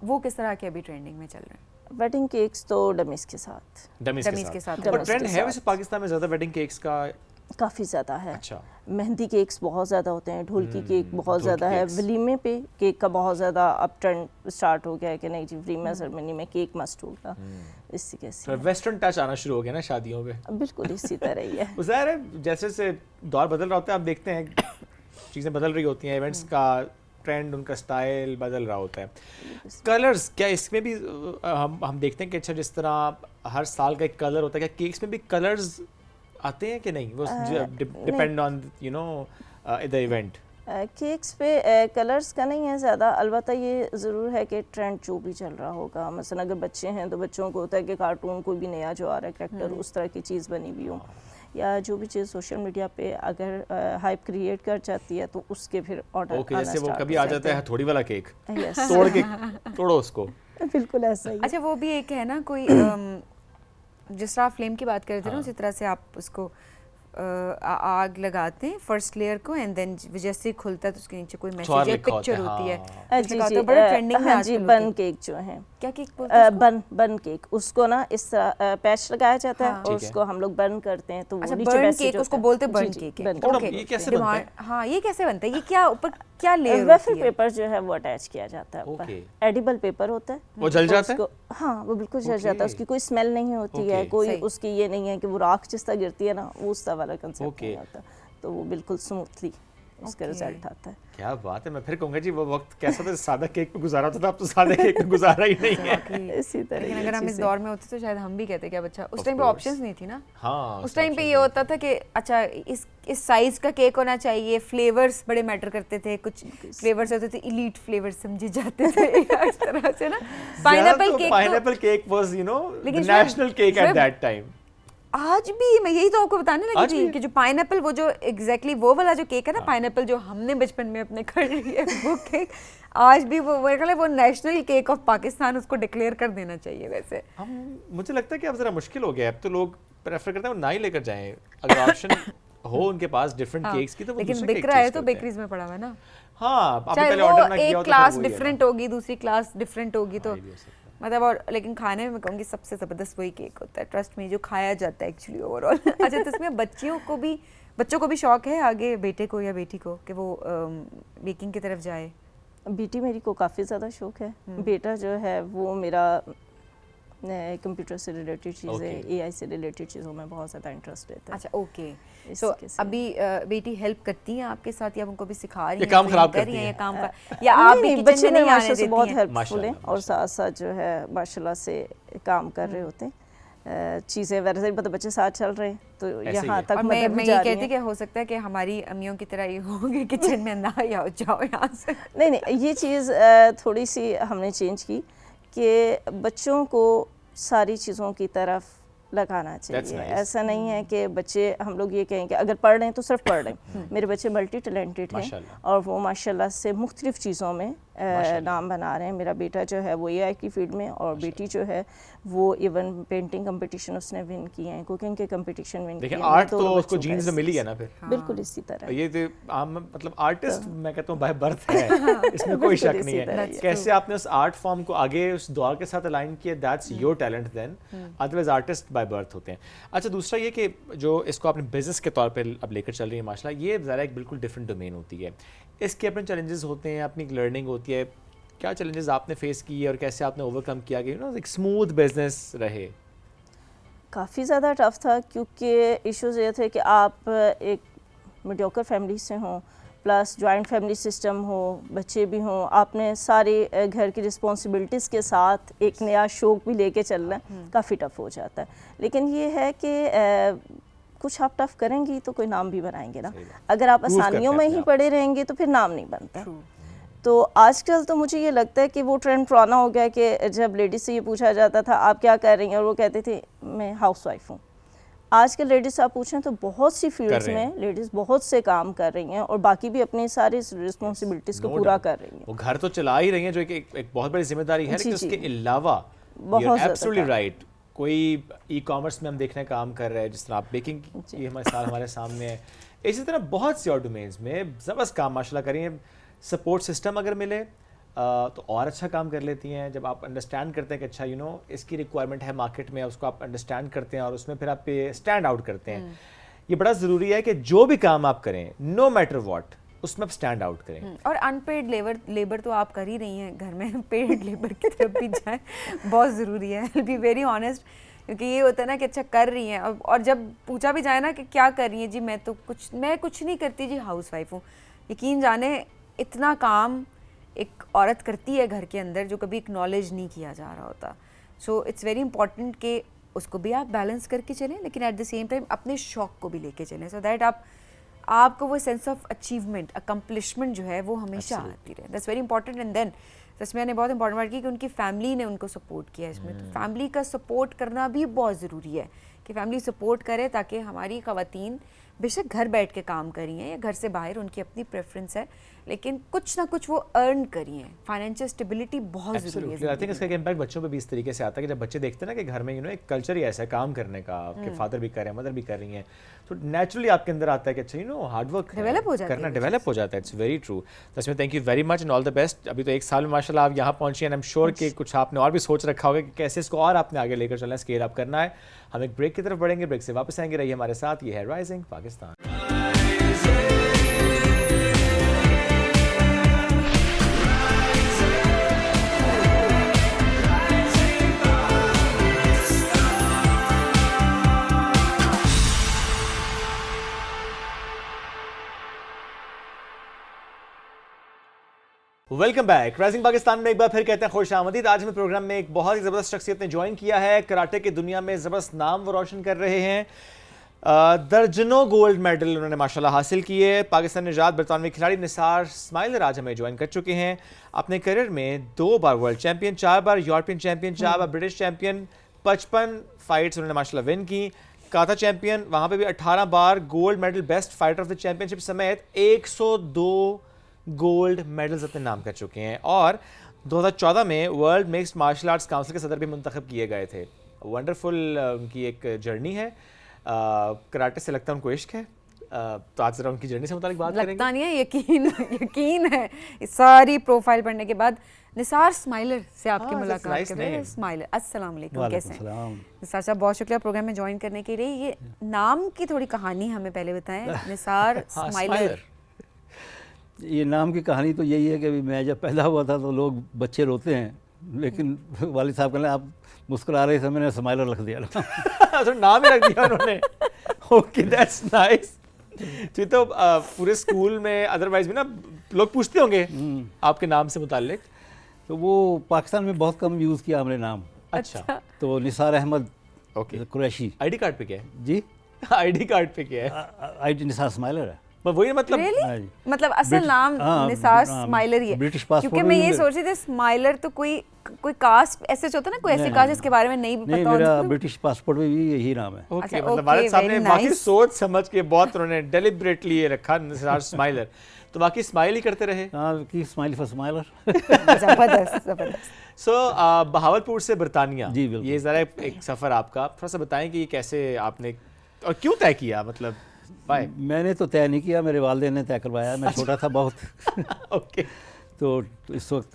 वो किस तरह के अभी ट्रेंडिंग में चल रहे हैं? वेडिंग केक्स तो डमीज के साथ डमीज डमीज के साथ। पर डमीज ट्रेंड के है साथ। वैसे पाकिस्तान में ज्यादा वेडिंग केक्स का। काफ़ी ज़्यादा है। अच्छा, मेहंदी केक्स बहुत ज़्यादा होते हैं, ढोलकी केक बहुत ढोलकी ज़्यादा है, केक्स। वलीमे पे केक का बहुत ज़्यादा अब ट्रेंड स्टार्ट हो गया है कि नहीं जी वलीमा सेरेमनी में केक मस्ट होगा। इसी कैसे तो वेस्टर्न टच आना शुरू हो गया ना शादियों पे। बिल्कुल इसी तरह ही है। ज़ाहिर है जैसे जैसे दौर बदल रहा होता है, आप देखते हैं चीज़ें बदल रही होती हैं, इवेंट्स का ट्रेंड, उनका स्टाइल बदल रहा होता है। कलर्स क्या इसमें भी हम देखते हैं कि अच्छा जिस तरह हर साल का एक कलर होता है, क्या केक्स में भी कलर्स आते हैं कि नहीं? वो depend on you know the event. Cakes पे कलर्स का नहीं है ज़्यादा, अलबत्ता ये ज़रूर है कि ट्रेंड जो भी चल रहा होगा, मसलन अगर बच्चे हैं तो बच्चों को होता है कि कार्टून कोई भी नया जो आ रहा है कैरेक्टर उस तरह की चीज़ बनी हुई हो, या जो भी चीज़ सोशल मीडिया पे अगर हाइप क्रिएट कर जाती है तो उसके फिर ऑर्डर ओके, जैसे वो कभी आ जाता है हथौड़ी वाला केक, यस तोड़ के तोड़ो उसको। बिल्कुल ऐसा ही है। अच्छा, वो भी एक है ना कोई जिस तरह आप फ्लेम की बात कर रहे थे ना, उसी तरह से आप उसको आग लगाते हैं फर्स्ट लेयर को, एंड देन जैसे ही खुलता है तो उसके नीचे कोई मैसेज या पिक्चर होती है, जी लिखा होता जी है, बड़ा ट्रेंडिंग में हाँ जी, आजकल बन होती है। केक जो है, क्या केक बोलते हैं उसको? बन केक, उसको ना इस तरह पैच लगाया जाता है हाँ। और ठीक है। उसको हम लोग बर्न करते हैं तो वो अच्छा, नीचे बर्न मैसेज केक होता उसको है। बोलते हैं, जी, बर्न जी, केक burn थोड़ा cake। ये कैसे बनता है? हाँ, ये कैसे बनता है? ये क्या ऊपर क्या लेयर वेफर होती है? पेपर जो है वो अटैच किया जाता है ऊपर, Okay. एडिबल पेपर होता है, वो जल और जाता है? उसको- हाँ, वो बिल्कुल जल जाता है, Okay. उसकी कोई स्मेल नहीं होती है, Okay. कोई सही। उसकी ये नहीं है कि वो राख जिस तरह गिरती है ना, वो उस तरह वाला कंसेप्ट Okay. नहीं होता, तो वो बिल्कुल स्मूथली उसका Okay. रिजल्ट आता है। क्या बात है, मैं फिर कहूँगा जी वो वक्त कैसा था, सादा केक पे गुजारा होता था, अब तो सादा केक पे गुजारा ही नहीं है। इसी तरह लेकिन की अगर हम इस चीज़ें। दौर में होते तो शायद हम भी कहते क्या बच्चा, उस Of टाइम पे course. ऑप्शंस नहीं थी ना। हाँ, उस टाइम पे ये होता था कि अच्छा इस साइज का केक होना चाहिए, फ्लेवर्स बड़े मैटर करते थे, कुछ फ्लेवर्स होते थे इलीट फ्लेवर्स समझे जाते थे इस तरह से ना। Pineapple cake, pineapple cake was you know लेकिन द शुएब- नेशनल केक एट शुएब- दैट टाइम। आज भी मैं यही तो आपको बताने लगी आज थी भी है? कि जो पाइनएप्पल, वो जो एग्जैक्टली वो वाला जो केक है ना पाइनएप्पल, जो हमने बचपन में अपने कर रही है वो केक, आज भी वो मेरे ख्याल है वो नेशनल केक ऑफ पाकिस्तान उसको डिक्लेयर कर देना चाहिए। वैसे हम मुझे लगता है कि अब जरा मुश्किल हो गया है, अब तो लोग प्रेफर करते हैं वो ना ही लेकर जाएं, अगर ऑप्शन हो उनके पास डिफरेंट केक्स की तो वो लेकिन दूसरे बिक केक रहा है choose तो करते हैं। बेकरीज में पड़ा हुआ है ना, हाँ, आपने चाहे पहले वो ऑर्डर ना किया एक हो तो क्लास फिर वही है ना। डिफरेंट होगी, दूसरी क्लास डिफरेंट होगी, तो हाँ, ये भी हो सकता है। मतलब और लेकिन खाने में मैं कहूँगी सबसे ज़बरदस्त वही केक होता है, ट्रस्ट में, जो खाया जाता है एक्चुअली ओवरऑल। अच्छा, तो इसमें बच्चों को भी शौक है आगे, बेटे को या बेटी को, कि वो बेकिंग की तरफ जाए? बेटी मेरी को काफ़ी ज़्यादा शौक है, बेटा जो है वो मेरा कंप्यूटर से रिलेटेड चीज़ें, Okay. AI से रिलेटेड चीज़ों में बहुत ज़्यादा इंटरेस्ट लेता है। अच्छा, ओके। इस तो तरीके से। अभी बेटी हेल्प करती हैं आपके साथ, या उनको भी सिखा रही ये हैं, काम ट्रेन खराब कर करती रही हैं, हैं? ये काम का, या आप भी बच्चे किचन में नहीं आने माशाल्लाह से देती बहुत हैं? हेल्पफुल हैं माशाल्लाह, और साथ साथ जो है माशाल्लाह से काम कर रहे होते हैं, चीज़ें वैसे मतलब बच्चे साथ चल रहे हैं तो ऐसे ही यहाँ है। तक और मैं मदद भी ये जा रही कहती है। कि हो सकता है कि हमारी अम्मियों की तरह ये हो कि किचन में ना ही आओ, जाओ यहाँ से। नहीं, ये चीज़ थोड़ी सी हमने चेंज की कि बच्चों को सारी चीज़ों की तरफ लगाना चाहिए। nice. ऐसा नहीं है कि बच्चे, हम लोग ये कहें कि अगर पढ़ रहे हैं तो सिर्फ पढ़ रहे हैं। मेरे बच्चे मल्टी टैलेंटेड हैं माशाल्लाह। और वो माशाल्लाह से मुख्तलिफ चीज़ों में नाम बना रहे हैं। मेरा बेटा जो है वो एआई की फील्ड में, और बेटी जो है वो इवन पेंटिंग कंपटीशन उसने विन किए हैं, कुकिंग के कंपटीशन विन किए देखिए हैं। आर्ट तो दोनों उसको बच्चों का जीन्स में मिली है ना फिर। बिल्कुल इसी तरह। ये तो आम मतलब आर्टिस्ट मैं कहता हूँ बाय बर्थ है, इसमें कोई शक नहीं है। कैसे आपने उस आर्ट फॉर्म को आगे उस दौर के साथ अलाइन किया, that's your talent then, otherwise artist by birth होते हैं। अच्छा, दूसरा ये कि जो इसको आपने बिजनेस के तौर पे अब लेकर चल रही है माशाल्लाह, ये ज़रा एक बिल्कुल डिफरेंट डोमेन होती है, इसके अपने चैलेंजेस होते हैं, अपनी लर्निंग होती है। क्या चैलेंजेस आपने फेस किए और कैसे आपने ओवरकम किया कि एक स्मूथ बिजनेस रहे? काफ़ी ज़्यादा टफ था, क्योंकि इश्यूज़ ये थे कि आप एक मीडियोकर फैमिली से हों, प्लस जॉइंट फैमिली सिस्टम हो, बच्चे भी हों, आपने सारे घर की रिस्पॉन्सिबिलिटीज़ के साथ एक नया शौक भी लेके चलना काफ़ी टफ हो जाता है। लेकिन ये है कि कुछ आप टफ करेंगी तो कोई नाम भी बनाएंगे ना। अगर आप आसानियों में ही पड़े रहेंगे तो फिर नाम नहीं बनता। तो आजकल तो मुझे ये लगता है कि वो ट्रेंड पुराना हो गया कि जब लेडीज़ से ये पूछा जाता था आप क्या कर रही हैं, और वो कहते थे मैं हाउसवाइफ हूँ। आजकल लेडीज़ से आप पूछें तो बहुत सी फील्ड्स में लेडीज़ बहुत से काम कर रही हैं, और बाकी भी अपनी सारी रिस्पॉन्सिबिलिटीज़ को पूरा कर रही हैं। वो घर तो चला ही रही हैं, जो एक बहुत बड़ी जिम्मेदारी है, लेकिन उसके अलावा बहुत एब्सोल्युटली राइट। कोई ई कॉमर्स में हम देखने का काम कर रहे हैं, जिस तरह आप बेकिंग की हमारे साथ हमारे सामने है, इसी तरह बहुत सी और डोमेन्स में ज़बरदस्त काम माशाल्लाह करिए। सपोर्ट सिस्टम अगर मिले तो और अच्छा काम कर लेती हैं। जब आप अंडरस्टैंड करते हैं कि अच्छा इसकी रिक्वायरमेंट है मार्केट में, उसको आप अंडरस्टैंड करते हैं और उसमें फिर आप पे स्टैंड आउट करते हैं। ये बड़ा ज़रूरी है कि जो भी काम आप करें, नो मैटर व्हाट, उसमें आप स्टैंड आउट करें। और अनपेड लेबर तो आप कर ही रही हैं घर में, पेड लेबर की तरफ भी जाए बहुत ज़रूरी है। आई बी वेरी ऑनेस्ट, क्योंकि ये होता है ना कि अच्छा कर रही हैं, और जब पूछा भी जाए ना कि क्या कर रही हैं जी, मैं कुछ नहीं करती जी, हाउसवाइफ हूँ। यकीन जाने इतना काम एक औरत करती है घर के अंदर जो कभी एक्नॉलेज नहीं किया जा रहा होता। सो इट्स वेरी इंपॉर्टेंट कि उसको भी आप बैलेंस करके चलें, लेकिन एट द सेम टाइम अपने शौक को भी लेके चलें, सो दैट आपको वो सेंस ऑफ अचीवमेंट, अकम्पलिशमेंट जो है वो हमेशा आती रहे। That's very important. And then Tasmiya ने बहुत इंपॉर्टेंट बात की कि उनकी फैमिली ने उनको सपोर्ट किया इसमें। तो फैमिली का सपोर्ट करना भी बहुत ज़रूरी है कि फैमिली सपोर्ट करे, ताकि हमारी ख़वातीन बेशक घर बैठ के काम करी हैं या घर से बाहर, उनकी अपनी प्रेफरेंस है, लेकिन कुछ ना कुछ वो अर्न करी हैं। फाइनेंशियल स्टेबिलिटी बहुत ज़रूरी है। आई थिंक इसका इम्पैक्ट बच्चों पे भी इस तरीके से आता है कि जब बच्चे देखते हैं ना कि घर में एक कल्चर ही ऐसा है काम करने का, कि फादर भी कर रहे हैं, मदर भी कर रही हैं, तो नेचुरली आपके अंदर आता है कि अच्छा हार्ड वर्क डेवलप हो जाता है, करना डेवलप हो जाता है। It's very true. Tasmir, thank you very much and all the best. अभी तो 1 साल में माशाल्लाह आप यहाँ पहुंची हैं, आई एम श्योर कि कुछ आपने और भी सोच रखा होगा कि कैसे इसको और आपने आगे लेकर चलना है, स्केल अप करना है। हम एक ब्रेक की तरफ बढ़ेंगे, ब्रेक से वापस आएंगे। रहिए हमारे साथ, ये है rising Pakistan. Welcome back. Rising Pakistan में एक बार फिर कहते हैं खुश आमदीद। आज हमें प्रोग्राम में एक बहुत ही ज़बरदस्त शख्सियत ने ज्वाइन किया है। कराटे की दुनिया में ज़बरदस्त नाम वो रोशन कर रहे हैं। दर्जनों गोल्ड मेडल उन्होंने माशाल्लाह हासिल किए। पाकिस्तान निजात बरतानवी खिलाड़ी निसार स्माइलर आज हमें ज्वाइन कर चुके हैं। अपने करियर में 2 बार वर्ल्ड चैंपियन, 4 बार यूरोपियन चैंपियन, 4 बार ब्रिटिश चैंपियन, 55 फाइट्स उन्होंने माशाल्लाह विन की। काता चैंपियन, वहाँ पे भी 18 बार gold medal, best fighter of the championship समेत 102 गोल्ड मेडल्स अपने नाम कर चुके हैं। और 2014 में world mixed martial arts council के सदर भी मुंतखब किए गए थे। वंडरफुल उनकी एक जर्नी है। कराटे से लगता है उनको इश्क है। तो आज जरा उनकी जर्नी से मुताबिक बात करेंगे। लगता नहीं है, यकीन है। इस सारी प्रोफाइल पढ़ने के बाद निसार स्माइलर से आपकी मुलाकात करें। स्माइलर, अस्सलाम वालेकुम, कैसे हैं निसार साहब? बहुत शुक्रिया प्रोग्राम में ज्वाइन करने के लिए। ये नाम की थोड़ी कहानी हमें पहले बताएं, निसार स्माइलर। ये नाम की कहानी तो यही है कि मैं जब पैदा हुआ था तो लोग बच्चे रोते हैं, लेकिन वालिद साहब कहने आप मुस्कुरा रहे थे, मैंने स्माइलर रख दिया। तो नाम ही रख दिया उन्होंने। Okay, that's nice. तो पूरे स्कूल में अदरवाइज भी ना लोग पूछते होंगे आपके नाम से मुताल्लिक, तो वो पाकिस्तान में बहुत कम यूज़ किया हमने नाम। अच्छा, तो Nisar Ahmed okay. Qureshi. ID card पे क्या है जी? आईडी कार्ड पे क्या है? आईडी निसार स्माइलर है। पर वही मतलब Really? हाँ जी। मतलब असल नाम हाँ, निसार हाँ, स्माइलर ही है। ब्रिटिश पासपोर्ट क्योंकि में मैं भी ये मेरे- सोच रही थी स्माइलर तो कोई कास्ट ऐसे होता है ना, कोई ऐसी कास्ट जिसके बारे में नहीं नहीं, पता मेरा होता। ब्रिटिश पासपोर्ट में भी यही नाम है। ओके अच्छा, मतलब okay, वालिद साहब ने very वाकई nice. सोच समझ के बहुत उन्होंने डेलिबरेटली ये रखा निसार स्माइलर, तो बाकी स्माइल ही करते रहे। हाँ की स्माइल फॉर स्माइलर। जबरदस्त जबरदस्त। सो बहावलपुर से बरतानिया, जी, बिल्कुल। ये ज़रा एक सफ़र आपका थोड़ा सा बताएं कि ये कैसे आपने और क्यों तय किया, मतलब बाय। मैंने तो तय नहीं किया, मेरे वालिदैन ने तय करवाया। मैं छोटा था बहुत। ओके तो इस वक्त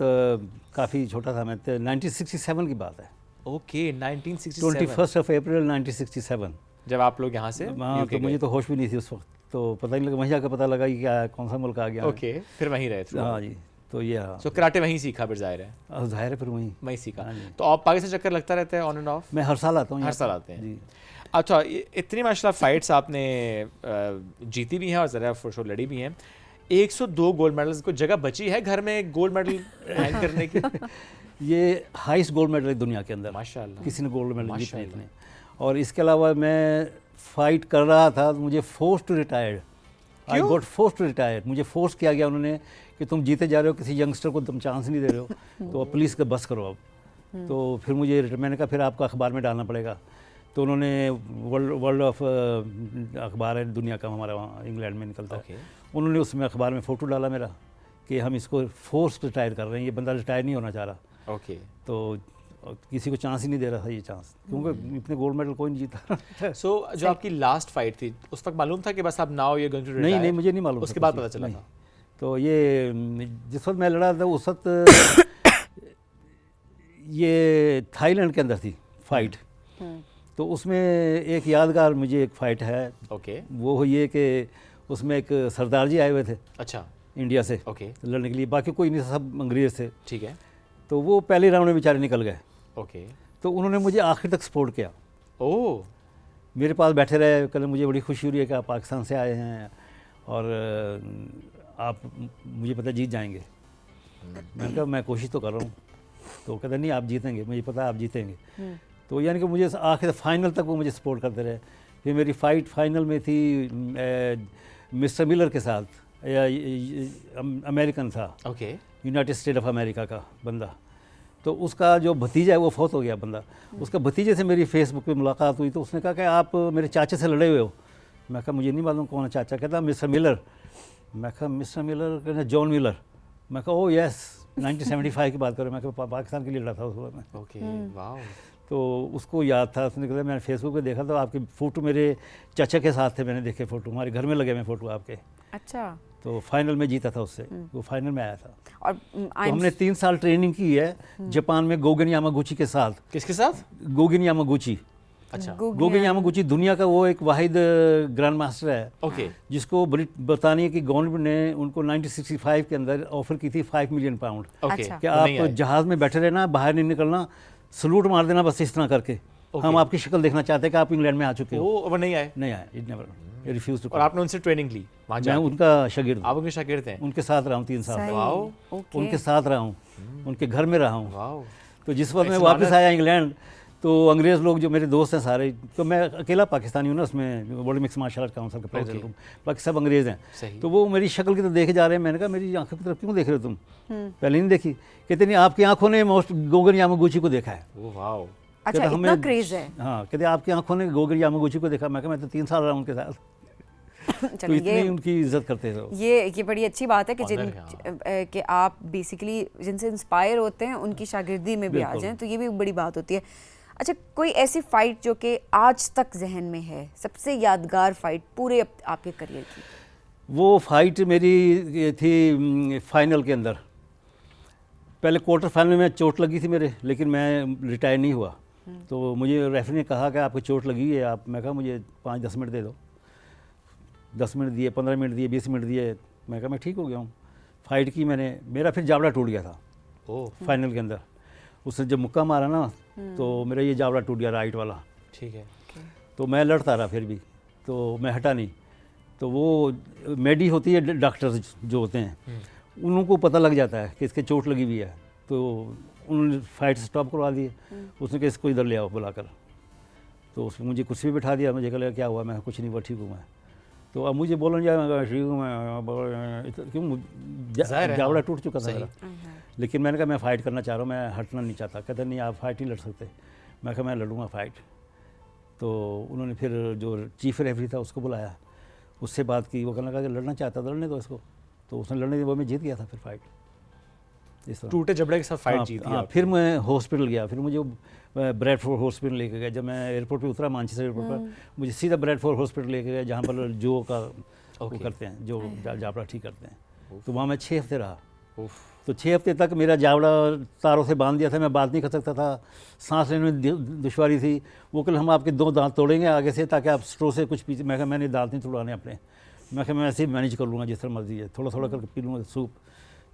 काफ़ी छोटा था मैं, 1967 की बात है। ओके 1967 21 अप्रैल 1967। जब आप लोग यहाँ से हाँ, तो मुझे तो होश भी नहीं थी उस वक्त, तो पता नहीं लगा, वहीं जाकर पता लगा कि क्या कौन सा मुल्क आ गया। ओके फिर वहीं रहे थे। हाँ जी, तो ये सो कराटे वहीं सीखा, फिर जाहिर है अब जाहिर है फिर वहीं सीखा। हाँ जी। तो आप पाकिस्तान चक्कर लगता रहता है ऑन एंड ऑफ? मैं हर साल आता हूँ हर यहाँ साल पर। आते हैं। जी। अच्छा, इतनी माशाल्लाह फाइट्स आपने जीती भी हैं और ज़रा फॉर शो लड़ी भी हैं। 102 गोल्ड मेडल्स, को जगह बची है घर में गोल्ड मेडल हैंग करने की? ये हाईएस्ट गोल्ड मेडल है दुनिया के अंदर, माशाल्लाह। किसी ने गोल्ड मेडल जीते माशाल्लाह। इतने। और इसके अलावा मैं फाइट कर रहा था तो मुझे फोर्स टू रिटायर्ड, आई क्यों? Got force to retire. मुझे फोर्स किया गया उन्होंने कि तुम जीते जा रहे हो, किसी यंगस्टर को तुम चांस नहीं दे रहे हो, तो अब प्लीज़ का बस करो अब। तो फिर मुझे मैंने कहा फिर आपको अखबार में डालना पड़ेगा। तो उन्होंने वर्ल्ड ऑफ अखबार है दुनिया का, हमारा वहाँ इंग्लैंड में निकलता ओके। है, उन्होंने उसमें अखबार में फ़ोटो डाला मेरा कि हम इसको फोर्स रिटायर कर रहे हैं, ये बंदा रिटायर नहीं होना चाह रहा। ओके तो किसी को चांस ही नहीं दे रहा था ये चांस, क्योंकि इतने गोल्ड मेडल कोई नहीं जीता। सो जो आपकी लास्ट फाइट थी उस वक्त मालूम था कि बस अब नाउ ये गोइंग टू नहीं नहीं, मुझे नहीं मालूम उसके था बाद कुछ पता चला नहीं। था? तो ये जिस वक्त मैं लड़ा था उस वक्त ये थाईलैंड के अंदर थी फाइट। तो उसमें एक यादगार मुझे एक फ़ाइट है, ओके वो ये कि उसमें एक सरदार जी आए हुए थे अच्छा इंडिया से ओके लड़ने के लिए, बाकी कोई नहीं, सब अंग्रेज़ थे। ठीक है तो वो पहले राउंड में बेचारे निकल गए, ओके तो उन्होंने मुझे आखिर तक सपोर्ट किया, ओह मेरे पास बैठे रहे। कल मुझे बड़ी खुशी हो रही है कि आप पाकिस्तान से आए हैं और आप मुझे पता है जीत जाएंगे। मैंने कहा मैं कोशिश तो कर रहा हूँ। तो कहते नहीं आप जीतेंगे, मुझे पता है आप जीतेंगे। तो यानी कि मुझे आखिर फाइनल तक वो मुझे सपोर्ट करते रहे। फिर मेरी फ़ाइट फाइनल में थी मिस्टर मिलर के साथ, अमेरिकन था, okay United state of America का बंदा। तो उसका जो भतीजा है वो फौत हो गया बंदा, उसका भतीजे से मेरी फेसबुक पे मुलाकात हुई। तो उसने कहा कि आप मेरे चाचा से लड़े हुए हो। मैं कहा मुझे नहीं मालूम कौन है चाचा। कहता मिस्टर मिलर। मैं कहा मिस्टर मिलर, कहना जॉन मिलर। मैं कहा ओ यस, 1975 की बात करो। मैं कहा पाकिस्तान के लिए लड़ा था उस वक्त में। ओके वाओ तो उसको याद था, उसने कहा मैंने फेसबुक पे देखा तो आपके फ़ोटो मेरे चाचा के साथ थे, मैंने देखे फ़ोटो, हमारे घर में लगे हुए फ़ोटो आपके। अच्छा। तो फाइनल में जीता था उससे, वो फाइनल में आया था। और तो हमने 3 साल ट्रेनिंग की है जापान में गोगन यामागुची के साथ। किसके साथ? गोगन यामागुची, अच्छा गोगन यामागुची दुनिया का वो एक वाहिद ग्रैंड मास्टर है ओके जिसको बरतानिया की गवर्नमेंट ने उनको 1965 के अंदर ऑफर की थी 5 मिलियन पाउंड ओके अच्छा। कि वो नहीं आप आए। जहाज़ में बैठे रहना, बाहर नहीं निकलना, सलूट मार देना बस इस तरह करके। हम आपकी शक्ल देखना चाहते हैं कि आप इंग्लैंड में आ चुके हो। वो नहीं आए नहीं आया, इट नेवर, रिफ्यूज टू। और आपने उनसे ट्रेनिंग ली वहाँ मैं जा? उनका शागिर्द, आप उनके शागिर्द हैं? उनके साथ रहा हूँ 3 साल, सही, वाओ, ओके। उनके साथ रहा हूँ, उनके घर में रहा हूँ। वाओ तो जिस वक्त मैं It's an वापस honor. आया इंग्लैंड, तो अंग्रेज़ लोग जो मेरे दोस्त हैं सारे, तो मैं अकेला पाकिस्तानी हूँ ना उसमें, world mix martial art council का प्रेसिडेंट हूँ, बाकी सब अंग्रेज़ हैं। सही। तो वो मेरी शक्ल की तो देखे जा रहे हैं। मैंने कहा मेरी आंखों की तरफ क्यों देख रहे हो तुम, पहले नहीं देखी? कहते नहीं आपकी आंखों ने मोस्ट गोगन यामागुची को देखा है। ओ वाओ अच्छा, कहते इतना क्रेज है। हाँ, कहते आपकी आंखों ने गोगन यामागुची को देखा। मैं कहा मैं तो 3 साल रहा हूँ उनके साथ। तो चलिए इतनी उनकी इज्जत करते थे। ये बड़ी अच्छी बात है कि Honor कि आप बेसिकली जिनसे इंस्पायर होते हैं उनकी शागिर्दी में भी आ बिल्कुल। जाएं, तो ये भी बड़ी बात होती है। अच्छा, कोई ऐसी फाइट जो कि आज तक जहन में है, सबसे यादगार फाइट पूरे आपके करियर की? वो फाइट मेरी ये थी फाइनल के अंदर। पहले क्वार्टर फाइनल में चोट लगी थी मेरे, लेकिन मैं रिटायर नहीं हुआ। तो मुझे रेफरी ने कहा कि आपको चोट लगी है, आप, मैं कहा मुझे 5-10 मिनट दे दो। 10 मिनट दिए, 15 मिनट दिए, 20 मिनट दिए। मैं कहा मैं ठीक हो गया हूँ। फाइट की मैंने, मेरा फिर जावड़ा टूट गया था ओ फाइनल के अंदर। उसने जब मुक्का मारा ना, तो मेरा ये जावड़ा टूट गया राइट वाला। ठीक है तो मैं लड़ता रहा फिर भी, तो मैं हटा नहीं। तो वो मेडी होती है, डॉक्टर्स जो होते हैं, उनको पता लग जाता है कि इसके चोट लगी हुई है। तो उन्होंने फाइट स्टॉप करवा दिए। उसने कहा इसको इधर ले आओ बुलाकर। तो उसने मुझे कुर्सी पे बिठा दिया। मुझे कहा क्या हुआ? मैं कुछ नहीं हुआ, ठीक हूँ मैं। तो अब मुझे बोलने जाएगा क्यों जावड़ा टूट चुका था मेरा। लेकिन मैंने कहा मैं फ़ाइट करना चाह रहा हूँ, मैं हटना नहीं चाहता। कहते नहीं आप फ़ाइट नहीं लड़ सकते। मैं कहा मैं लड़ूंगा फ़ाइट। तो उन्होंने फिर जो चीफ रेफरी था उसको बुलाया, उससे बात की। वो कहने लगा कि लड़ना चाहता था लड़ने दो इसको। तो उसने लड़ने दी, वो मैं जीत गया था फिर फाइट। इस तरह टूटे जबड़े के साथ फाइट हाँ, जीत हाँ, गया। फिर मैं हॉस्पिटल गया। फिर मुझे ब्रैडफोर्ड हॉस्पिटल लेके गया। जब मैं एयरपोर्ट पे उतरा, मानचेस्टर एयरपोर्ट पर, मुझे सीधा ब्रैडफोर्ड हॉस्पिटल लेके गया, जहाँ पर जो का वो करते हैं, जो जावड़ा ठीक करते हैं। तो वहाँ मैं 6 हफ्ते रहा। तो 6 हफ्ते तक मेरा जावड़ा तारों से बांध दिया था, मैं बात नहीं कर सकता था, सांस लेने में दुश्वारी थी। वो कल हम आपके 2 दांत तोड़ेंगे आगे से ताकि आप स्ट्रो से कुछ पीछे। मैं कहा मैंने दांत नहीं तोड़ाने अपने। मैं कहा मैं ऐसे ही मैनेज कर लूँगा जिस तरह मर्जी है, थोड़ा थोड़ा करके पी लूँगा सूप।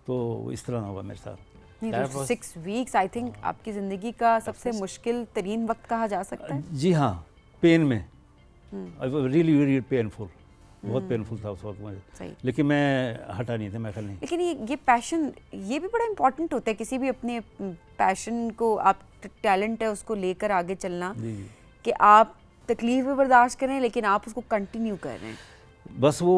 तो इस तरह ना हुआ मेरे साथ। नहीं, तो 6 वीक्स आई थिंक आपकी ज़िंदगी का सबसे मुश्किल तरीन वक्त कहा जा सकता है। जी हाँ, पेन में रियली वेरी पेनफुल, बहुत पेनफुल था उस वक्त मुझे। सही। लेकिन मैं हटा नहीं था, मैं कहा नहीं। लेकिन ये पैशन ये भी बड़ा इम्पोर्टेंट होता है, किसी भी अपने पैशन को, आप टैलेंट है उसको लेकर आगे चलना, जी कि आप तकलीफ भी बर्दाश्त करें लेकिन आप उसको कंटिन्यू कर रहे हैं। बस वो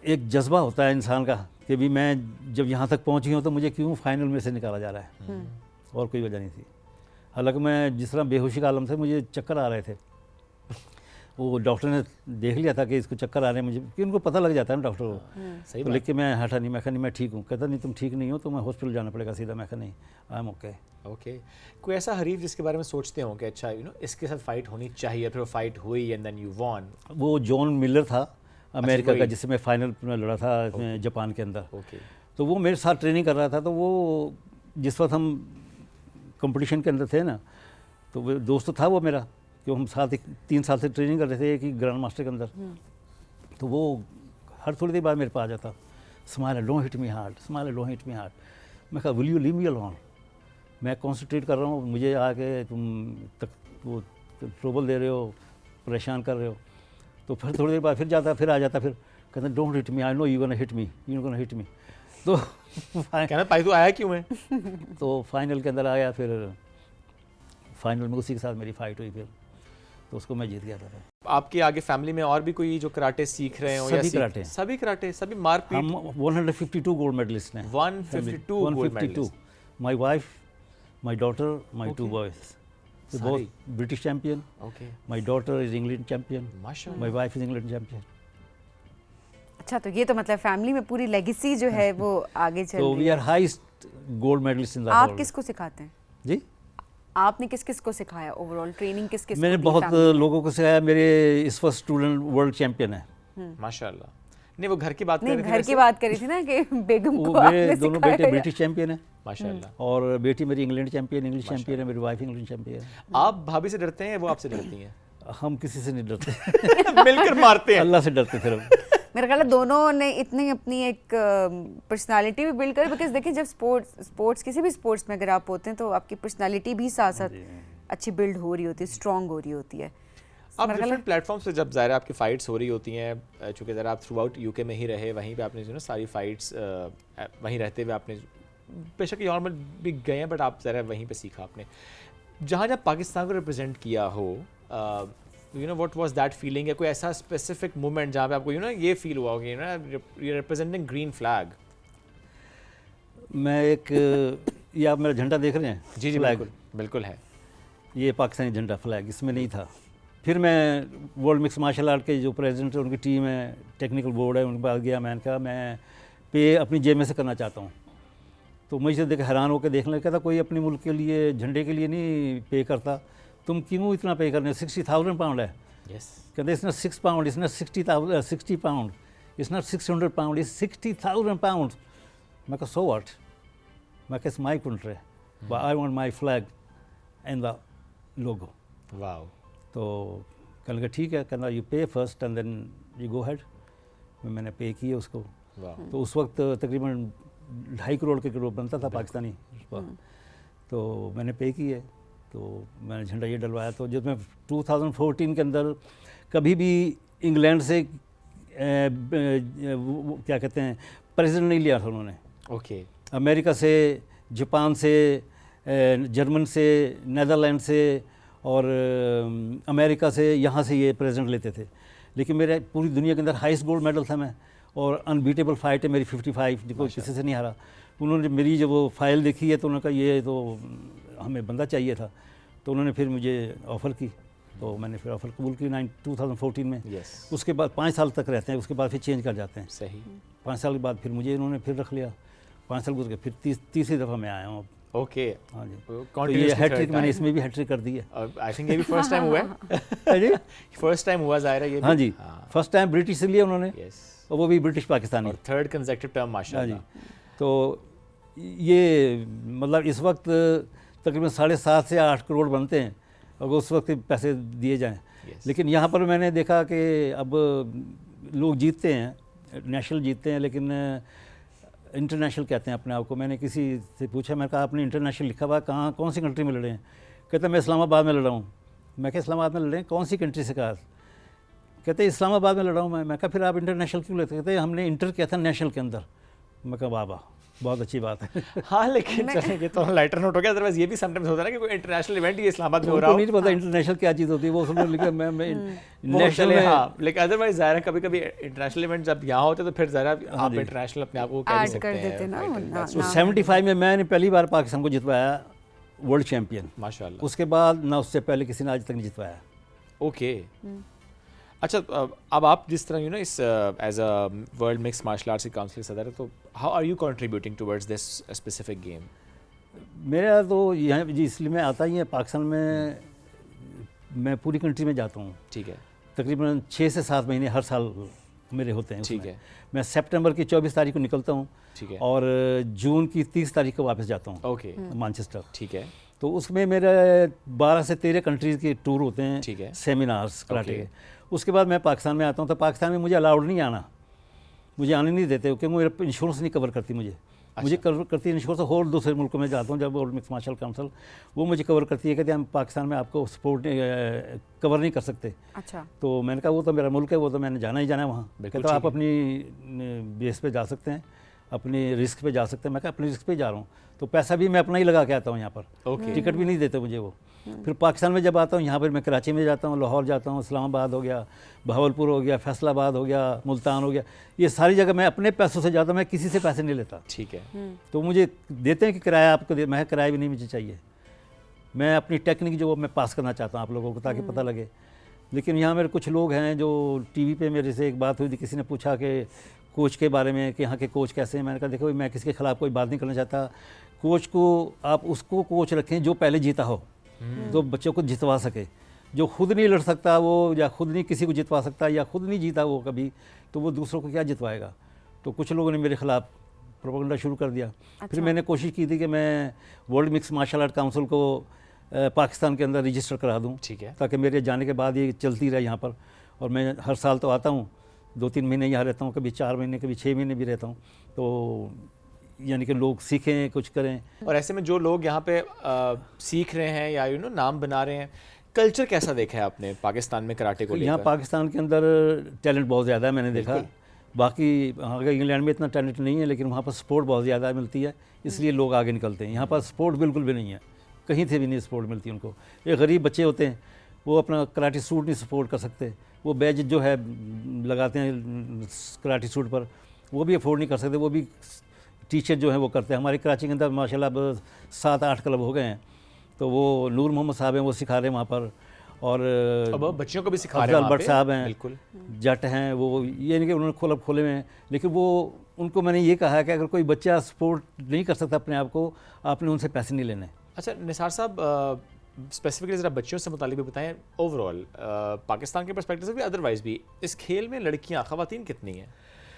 एक जज्बा होता है इंसान का कि भी मैं जब यहाँ तक पहुँची हूँ तो मुझे क्यों फाइनल में से निकाला जा रहा है, और कोई वजह नहीं थी। हालांकि मैं जिस तरह बेहोशी का आलम से मुझे चक्कर आ रहे थे, वो डॉक्टर ने देख लिया था कि इसको चक्कर आ रहे हैं मुझे, कि उनको पता लग जाता है ना डॉक्टर को। सही तो लेकिन मैं हटा नहीं, मैं कहा नहीं मैं ठीक हूँ। कहता नहीं तुम ठीक नहीं हो तो मैं हॉस्पिटल जाना पड़ेगा सीधा। मैं कहा नहीं, आई एम ओके। ओके। कोई ऐसा हरीफ जिसके बारे में सोचते हो कि अच्छा इसके साथ फाइट होनी चाहिए, फिर वो फाइट हुई एंड देन यू वॉन? वो जॉन मिलर था अमेरिका का, वही। जिससे मैं फाइनल में लड़ा था जापान के अंदर। ओके। तो वो मेरे साथ ट्रेनिंग कर रहा था। तो वो जिस वक्त हम कंपटीशन के अंदर थे ना, तो वो दोस्त तो था वो मेरा, क्यों हम साथ 3 साल से ट्रेनिंग कर रहे थे एक ही ग्रैंड मास्टर के अंदर। तो वो हर थोड़ी देर बाद मेरे पास आ जाता, smile don't hit me hard, smile don't hit me hard. मैं कहा will you leave me alone, मैं कॉन्सेंट्रेट कर रहा हूँ, मुझे आके तुम वो ट्रबल दे रहे हो, परेशान कर रहे हो। तो फिर थोड़ी देर बाद फिर जाता, फिर आ जाता, फिर कहता don't hit me, I know you gonna hit me, you gonna hit me. तो कहना पाई तो आया क्यों है? तो फाइनल के अंदर आया। फिर फाइनल में उसी के साथ मेरी फाइट हुई फिर, तो उसको मैं जीत गया था। आपके आगे फैमिली में और भी कोई जो कराटे सीख रहे हो? सभी कराटे। सभी कराटे, सभी मारपीट? हम 152 गोल्ड मेडलिस्ट हैं। 152 gold medalist. My wife, my daughter, my 2 boys, both sorry? British champion. Okay. My daughter is England champion, माशाल्लाह। My wife is England champion. अच्छा, तो ये तो मतलब फैमिली में पूरी लेगेसी जो है वो आगे चल तो रही वी है। Are highest gold medalist in the आप वर्ल्ड। किसको सिखाते हैं? जी, आपने किस किस को सिखाया? ओवरऑल ट्रेनिंग किस किस मैंने को दी बहुत family में? लोगों को सिखाया। मेरे इस वक्त स्टूडेंट वर्ल्ड चैंपियन है। माशाल्लाह। नहीं, वो घर की बात कर नहीं, रहे थे घर वैसे? की बात करी थी ना कि बेगम वो को मेरे आपने दोनों सिखाया बेटे या- ब्रिटिश चैंपियन है, माशाल्लाह। और बेटी मेरी इंग्लैंड चैंपियन, इंग्लिश चैंपियन है। मेरी वाइफ इंग्लैंड चैंपियन है। आप भाभी से डरते हैं, वो आपसे डरती हैं? हम किसी से नहीं डरते मिलकर मारते हैं। अल्लाह से डरते थे हम। मेरा ख्याल है दोनों ने इतनी अपनी एक पर्सनालिटी भी बिल्ड करी, बिकॉज देखिए जब स्पोर्ट्स किसी भी स्पोर्ट्स में अगर आप होते हैं तो आपकी पर्सनालिटी भी साथ साथ अच्छी बिल्ड हो रही होती है, स्ट्रांग हो रही होती है। आप मेरा ख्याल डिफरेंट प्लेटफॉर्म्स पे जब ज़ाहिर है आपकी फाइट्स हो रही होती हैं, चूँकि ज़रा आप थ्रू आउट यूके में ही रहे, वहीं पे आपने जो ना सारी फाइट्स वहीं रहते हुए आपने बेशक ये नॉर्मल भी गए हैं, बट आप ज़रा वहीं पे सीखा आपने। जहाँ जहाँ पाकिस्तान को रिप्रेजेंट किया हो, you know what was that feeling? या कोई ऐसा स्पेसिफिक मोमेंट जहाँ पे आपको ये फील हुआ होगा, यू रिप्रेजेंटिंग ग्रीन फ्लैग? मैं एक ये आप मेरा झंडा देख रहे हैं? जी जी, फ्लैग। बिल्कुल बिल्कुल है। ये पाकिस्तानी झंडा फ्लैग इसमें नहीं था। फिर मैं वर्ल्ड मिक्स मार्शल आर्ट के जो प्रेसिडेंट है, उनकी टीम है, टेक्निकल बोर्ड है, उनके पास गया। मैंने कहा मैं पे अपनी जेब में से करना चाहता हूँ। तो मुझे देख हैरान होकर देखने लगा, था कोई अपने मुल्क के लिए झंडे के लिए नहीं पे करता, तुम क्यों इतना पे करने? 60,000 पाउंड है। यस। कहते it's not 6 pound, it's not 60 pound, it's not 600 pound, it's 60,000 pound. मैं कहा सो व्हाट, मैं कहा it's my country, but I want my flag and the logo. Wow. तो कहने लगा ठीक है, कहना you pay first and then you go head. मैंने पे किया उसको। वाह। तो उस वक्त तकरीबन 2.5 करोड़ के करोड़ बनता था पाकिस्तानी उस पर। तो मैंने पे किए, तो मैंने झंडा ये डलवाया। तो जब मैं 2014 के अंदर कभी भी इंग्लैंड से क्या कहते हैं प्रेसिडेंट नहीं लिया था उन्होंने। ओके। अमेरिका से, जापान से, जर्मन से, नेदरलैंड से और अमेरिका से, यहाँ से ये प्रेसिडेंट लेते थे। लेकिन मेरे पूरी दुनिया के अंदर हाईएस्ट गोल्ड मेडल था मैं, और अनबीटेबल फाइट है मेरी 55, जो कोई किसी से नहीं हारा। उन्होंने मेरी जब वो फाइल देखी है तो उन्होंने कहा ये तो हमें बंदा चाहिए था, तो उन्होंने फिर मुझे ऑफ़र की, तो मैंने फिर ऑफ़र कबूल की 2014 में। उसके बाद 5 साल तक रहते हैं, उसके बाद फिर चेंज कर जाते हैं। सही। 5 साल के बाद फिर मुझे इन्होंने फिर रख लिया, 5 साल गुजर के फिर तीसरी दफ़ा मैं आया हूँ। ओके। हाँ जी, तो Continuously ये हैट्रिक third मैंने time। इसमें भी हैट्रिक कर दी है। आई थिंक ये भी फर्स्ट टाइम हुआ है। जी फर्स्ट टाइम हुआ ज़ाहिर है ये भी। हाँ जी, फर्स्ट टाइम ब्रिटिश से लिया उन्होंने, यस। और वो भी ब्रिटिश पाकिस्तानी। और थर्ड कंसेक्टिव टर्म हाँ माशाल्लाह। जी, तो ये मतलब इस वक्त तकरीबन 7.5 से 8 करोड़ बनते हैं अगर उस वक्त पैसे दिए जाएं। Yes। लेकिन यहाँ पर मैंने देखा कि अब लोग जीतते हैं, नेशनल जीतते हैं, लेकिन इंटरनेशनल कहते हैं अपने आप को। मैंने किसी से पूछा, मैंने कहा आपने इंटरनेशनल लिखा हुआ कहाँ, कौन सी कंट्री में लड़े हैं? कहते मैं इस्लामाबाद में लड़ा हूँ। मैं कहा इस्लामाबाद में लड़े हैं, कौन सी कंट्री से? कहा कहते इस्लामाबाद में लड़ा हूँ मैं कहा फिर आप इंटरनेशनल क्यों लेते? कहते हमने इंटर किया था नेशनल के अंदर। मैं कहा वाह वाह, बहुत अच्छी बात है। हाँ, लेकिन चलें ये तो लाइटर नोट हो गया, अदरवाइज ये भी समटाइम्स होता है ना कि कोई इंटरनेशनल इवेंट ही इस्लामाबाद में हो रहा हो। नहीं पता इंटरनेशनल क्या चीज़ होती है, वो समझ लिखा मैं नेशनल नेशनल में। में। हाँ, लेकिन अदरवाइज ज़ाहिर है कभी कभी इंटरनेशनल इवेंट जब यहाँ होते तो फिर ज़रा आप इंटरनेशनल अपने आप को कह ऐड सकते कर हैं। देते ना, Right, तो 75 में मैंने पहली बार पाकिस्तान को जितवाया वर्ल्ड चैम्पियन। माशाल्लाह। उसके बाद ना उससे पहले किसी ने आज तक नहीं जितवाया। ओके। अच्छा, अब आप जिस तरह इस as a world mix martial arts की काउंसिल सदर है, तो how are you contributing towards this specific game? मेरा तो यहाँ जी इसलिए मैं आता ही है पाकिस्तान में, मैं पूरी कंट्री में जाता हूँ। ठीक है। तकरीबन 6 से 7 महीने हर साल मेरे होते हैं। ठीक उसमें है। मैं सितंबर की 24 तारीख को निकलता हूँ, ठीक है। और जून की 30 तारीख को वापस जाता हूँ ओके। मैनचेस्टर। ठीक है। तो उसमें मेरे 12 से 13 कंट्रीज़ के टूर होते हैं। ठीक है। Seminars karate okay. के। उसके बाद मैं पाकिस्तान में आता हूँ, तो पाकिस्तान में मुझे अलाउड नहीं आना, मुझे आने नहीं देते क्योंकि मेरा इंश्योरेंस नहीं कवर करती मुझे। मुझे कवर करती है इंश्योरेंस और दूसरे मुल्कों में जाता हूँ, जब वर्ल्ड मिक्स मार्शल काउंसिल वो मुझे कवर करती है, कहते हैं हम पाकिस्तान में आपको सपोर्ट कवर नहीं कर सकते। अच्छा। तो मैंने कहा वो तो मेरा मुल्क है, वो तो मैंने जाना ही जाना है वहाँ। बिल्कुल कहता आप ठीक अपनी बेस पे जा सकते हैं, अपनी रिस्क पे जा सकते हैं। मैं कहा अपनी रिस्क पे जा रहा हूँ, तो पैसा भी मैं अपना ही लगा के आता हूँ यहाँ पर। ओके। टिकट भी नहीं देते मुझे वो। फिर पाकिस्तान में जब आता हूँ, यहाँ पर मैं कराची में जाता हूँ, लाहौर जाता हूँ, इस्लामाबाद हो गया, भावलपुर हो गया, फैसलाबाद हो गया, मुल्तान हो गया, ये सारी जगह मैं अपने पैसों से जाता हूँ, मैं किसी से पैसे नहीं लेता। ठीक है। तो मुझे देते हैं कि किराया आपको दे, मैं किराया भी नहीं मुझे चाहिए, मैं अपनी टेक्निक जो मैं पास करना चाहता हूँ आप लोगों को, ताकि पता लगे। लेकिन यहाँ मेरे कुछ लोग हैं जो टीवी पे मेरे से एक बात हुई थी, किसी ने पूछा कि कोच के बारे में कि यहाँ के कोच कैसे हैं। मैंने कहा देखो मैं किसी के खिलाफ कोई बात नहीं करना चाहता। कोच को आप उसको कोच रखें जो पहले जीता हो, जो बच्चों को जितवा सके। जो खुद नहीं लड़ सकता वो, या खुद नहीं किसी को जितवा सकता, या खुद नहीं जीता वो कभी, तो वो दूसरों को क्या जितवाएगा। तो कुछ लोगों ने मेरे खिलाफ प्रोपेगेंडा शुरू कर दिया। फिर मैंने कोशिश की थी कि मैं world mix martial art council को पाकिस्तान के अंदर रजिस्टर करा दूं, ठीक है। ताकि मेरे जाने के बाद ये चलती रहे यहाँ पर। और मैं हर साल तो आता हूँ, 2-3 महीने यहाँ रहता हूँ, कभी 4 महीने, कभी 6 महीने भी रहता हूँ। तो यानी कि लोग सीखें, कुछ करें। और ऐसे में जो लोग यहाँ पे सीख रहे हैं या नाम बना रहे हैं, कल्चर कैसा देखा है आपने पाकिस्तान में कराटे को लेकर? यहाँ पाकिस्तान के अंदर टैलेंट बहुत ज़्यादा है, मैंने देखा। बाकी इंग्लैंड में इतना टैलेंट नहीं है, लेकिन वहाँ पर सपोर्ट बहुत ज़्यादा मिलती है, इसलिए लोग आगे निकलते हैं। यहाँ पर सपोर्ट बिल्कुल भी नहीं है, कहीं से भी नहीं सपोर्ट मिलती उनको। ये गरीब बच्चे होते हैं, वो अपना कराटे सूट नहीं सपोर्ट कर सकते, वो बैज जो है लगाते हैं कराटे सूट पर, वो भी अफोर्ड नहीं कर सकते। वो भी टीचर जो है वो करते हैं। हमारे कराची के अंदर माशाल्लाह अब 7-8 क्लब हो गए हैं, तो वो नूर मोहम्मद साहब हैं, वो सिखा रहे हैं वहाँ पर। और अब बच्चों को भी सिखा रहे हैं भट्ट साहब हैं, बिल्कुल जट हैं, वो ये नहीं कि उन्होंने क्लब खोले हुए हैं, लेकिन वो उनको मैंने ये कहा है कि अगर कोई बच्चा सपोर्ट नहीं कर सकता अपने आप को, आपने उनसे पैसे नहीं लेने। अच्छा निसार साहब, स्पेसिफिकली ज़रा बच्चियों से मुतालिक भी बताएं, ओवरऑल पाकिस्तान के पर्सपेक्टिव से भी, अदरवाइज भी, इस खेल में लड़कियां, ख़वातीन कितनी हैं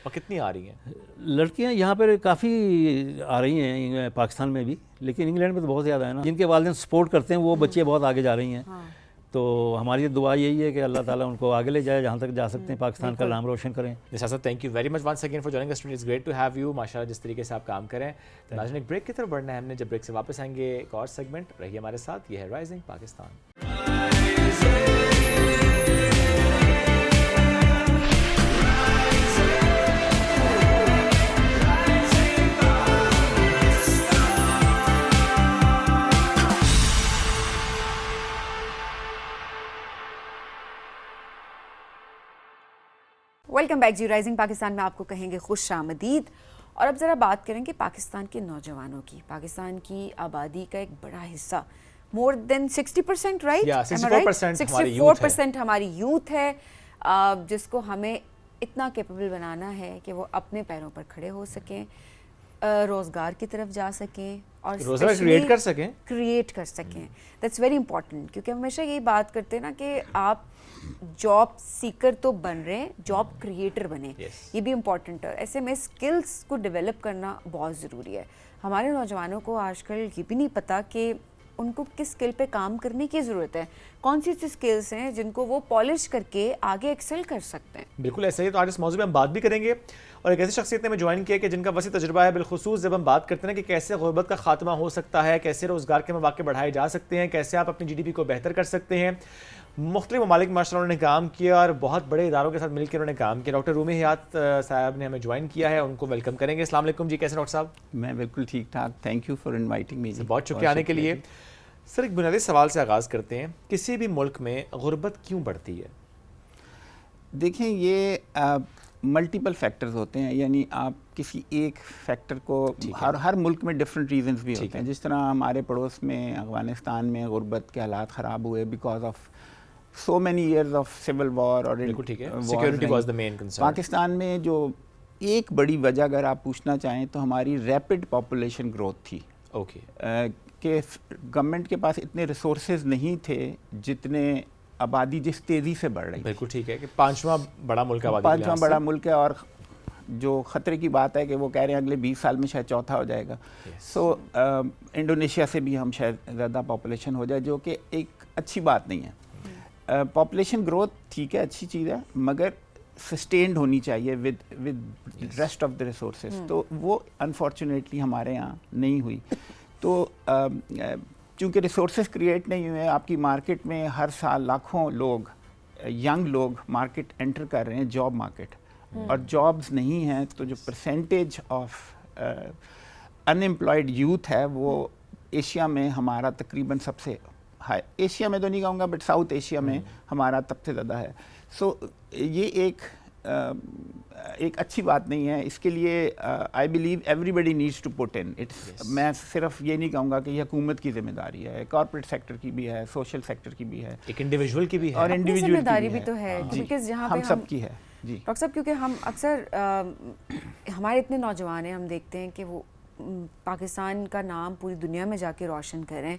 और कितनी आ रही हैं? लड़कियां यहाँ पर काफ़ी आ रही हैं पाकिस्तान में भी, लेकिन इंग्लैंड में तो बहुत ज़्यादा है ना। जिनके वालिदैन सपोर्ट करते हैं वो बच्चे बहुत आगे जा रही हैं। तो हमारी दुआ यही है कि अल्लाह ताला उनको आगे ले जाए, जहाँ तक जा सकते हैं, पाकिस्तान का नाम रोशन करें। निसार साहब, thank you very much once again for joining us today. It's great to have you. माशाल्लाह जिस तरीके से आप काम करें। नाज़रीन, एक ब्रेक की तरफ बढ़ना है हमने। जब ब्रेक से वापस आएंगे एक और सेगमेंट, रहिए हमारे साथ। ये है राइजिंग पाकिस्तान। वेलकम बैक जी। राइजिंग पाकिस्तान में आपको कहेंगे खुश आमदीद। और अब ज़रा बात करेंगे पाकिस्तान के नौजवानों की। पाकिस्तान की आबादी का एक बड़ा हिस्सा, मोर देन 60%, राइट? Yeah, 64% हमारी यूथ है, जिसको हमें इतना कैपेबल बनाना है कि वो अपने पैरों पर खड़े हो सकें, रोज़गार की तरफ जा सकें और रोज़गार क्रिएट कर सकें। दैट्स वेरी इंपॉर्टेंट, क्योंकि हम हमेशा यही बात करते हैं ना कि आप जॉब सीकर तो बन रहे हैं, जॉब क्रिएटर बने। ये भी इम्पॉर्टेंट है। ऐसे में स्किल्स को डेवलप करना बहुत ज़रूरी है। हमारे नौजवानों को आजकल ये भी नहीं पता कि उनको किस स्किल पे काम करने की ज़रूरत है, कौन सी ऐसी स्किल्स हैं जिनको वो पॉलिश करके आगे एक्सेल कर सकते हैं। बिल्कुल ऐसा ही। तो आज इस मौजूद में हम बात भी करेंगे और एक ऐसी शख्सियत ने हमें ज्वाइन किया कि जिनका वसी तजुर्बा है, बिलखुसूस जब हम बात करते हैं ना कि कैसे गुर्बत का खात्मा हो सकता है, कैसे रोज़गार के मौके बढ़ाए जा सकते हैं, कैसे आप अपनी GDP को बेहतर कर सकते हैं। मुख्तलिफ ममालिक माशाअल्लाह उन्होंने काम किया और बहुत बड़े इदारों के साथ मिलकर उन्होंने काम किया। डॉक्टर रूमी हयात साहब ने हमें ज्वाइन किया है, उनको वेलकम करेंगे। अस्सलाम वालेकुम जी, कैसे डॉक्टर साहब? मैं बिल्कुल ठीक ठाक, thank you for inviting me. बहुत शुक्रिया आने के लिए। सर, एक बुनियादी सवाल से आगाज़ करते हैं, किसी भी मुल्क में गुर्बत क्यों बढ़ती है? देखें, ये मल्टीपल फैक्टर्स होते हैं, यानी आप किसी एक फैक्टर को हर मुल्क में डिफरेंट रीजंस भी होते हैं। जिस तरह हमारे पड़ोस में अफगानिस्तान में गुर्बत के हालात ख़राब हुए because of so many years of civil war और security was the main concern. Pakistan में जो एक बड़ी वजह अगर आप पूछना चाहें तो हमारी रैपिड पॉपुलेशन ग्रोथ थी। ओके। कि गवर्नमेंट के पास इतने रिसोर्सेज नहीं थे जितने आबादी जिस तेज़ी से बढ़ रही। बिल्कुल ठीक है कि पांचवा बड़ा मुल्क है, पांचवा बड़ा मुल्क है और जो ख़तरे की बात है कि वो कह रहे हैं अगले 20 साल में शायद चौथा हो जाएगा। सो इंडोनेशिया से भी हम शायद ज़्यादा पॉपुलेशन हो जाए, जो कि एक अच्छी बात नहीं है। पॉपुलेशन ग्रोथ ठीक है, अच्छी चीज़ है, मगर सस्टेन्ड होनी चाहिए with rest of the resources. तो वो अनफॉर्चुनेटली हमारे यहाँ नहीं हुई। तो चूँकि रिसोर्सेज क्रिएट नहीं हुए, आपकी मार्केट में हर साल लाखों लोग, यंग लोग मार्केट एंटर कर रहे हैं, जॉब मार्केट, और जॉब्स नहीं हैं, तो जो परसेंटेज ऑफ अनएम्प्लॉयड यूथ है वो एशिया में हमारा तकरीबन सबसे हाई, एशिया में तो नहीं कहूँगा बट साउथ एशिया में हमारा सबसे ज़्यादा है। सो ये एक अच्छी बात नहीं है। इसके लिए I believe everybody needs to put in its. मैं सिर्फ ये नहीं कहूँगा कि ये हुकूमत की जिम्मेदारी है, कॉर्पोरेट सेक्टर की भी है, सोशल सेक्टर की भी है, एक इंडिविजुअल की भी है, और इंडिविजुअल जिम्मेदारी भी तो है, बिकॉज़ जहाँ पे हम सब की है जी डॉक्टर साहब। क्योंकि हम अक्सर हमारे इतने नौजवान हैं, हम देखते हैं कि वो पाकिस्तान का नाम पूरी दुनिया में जाके रोशन करें,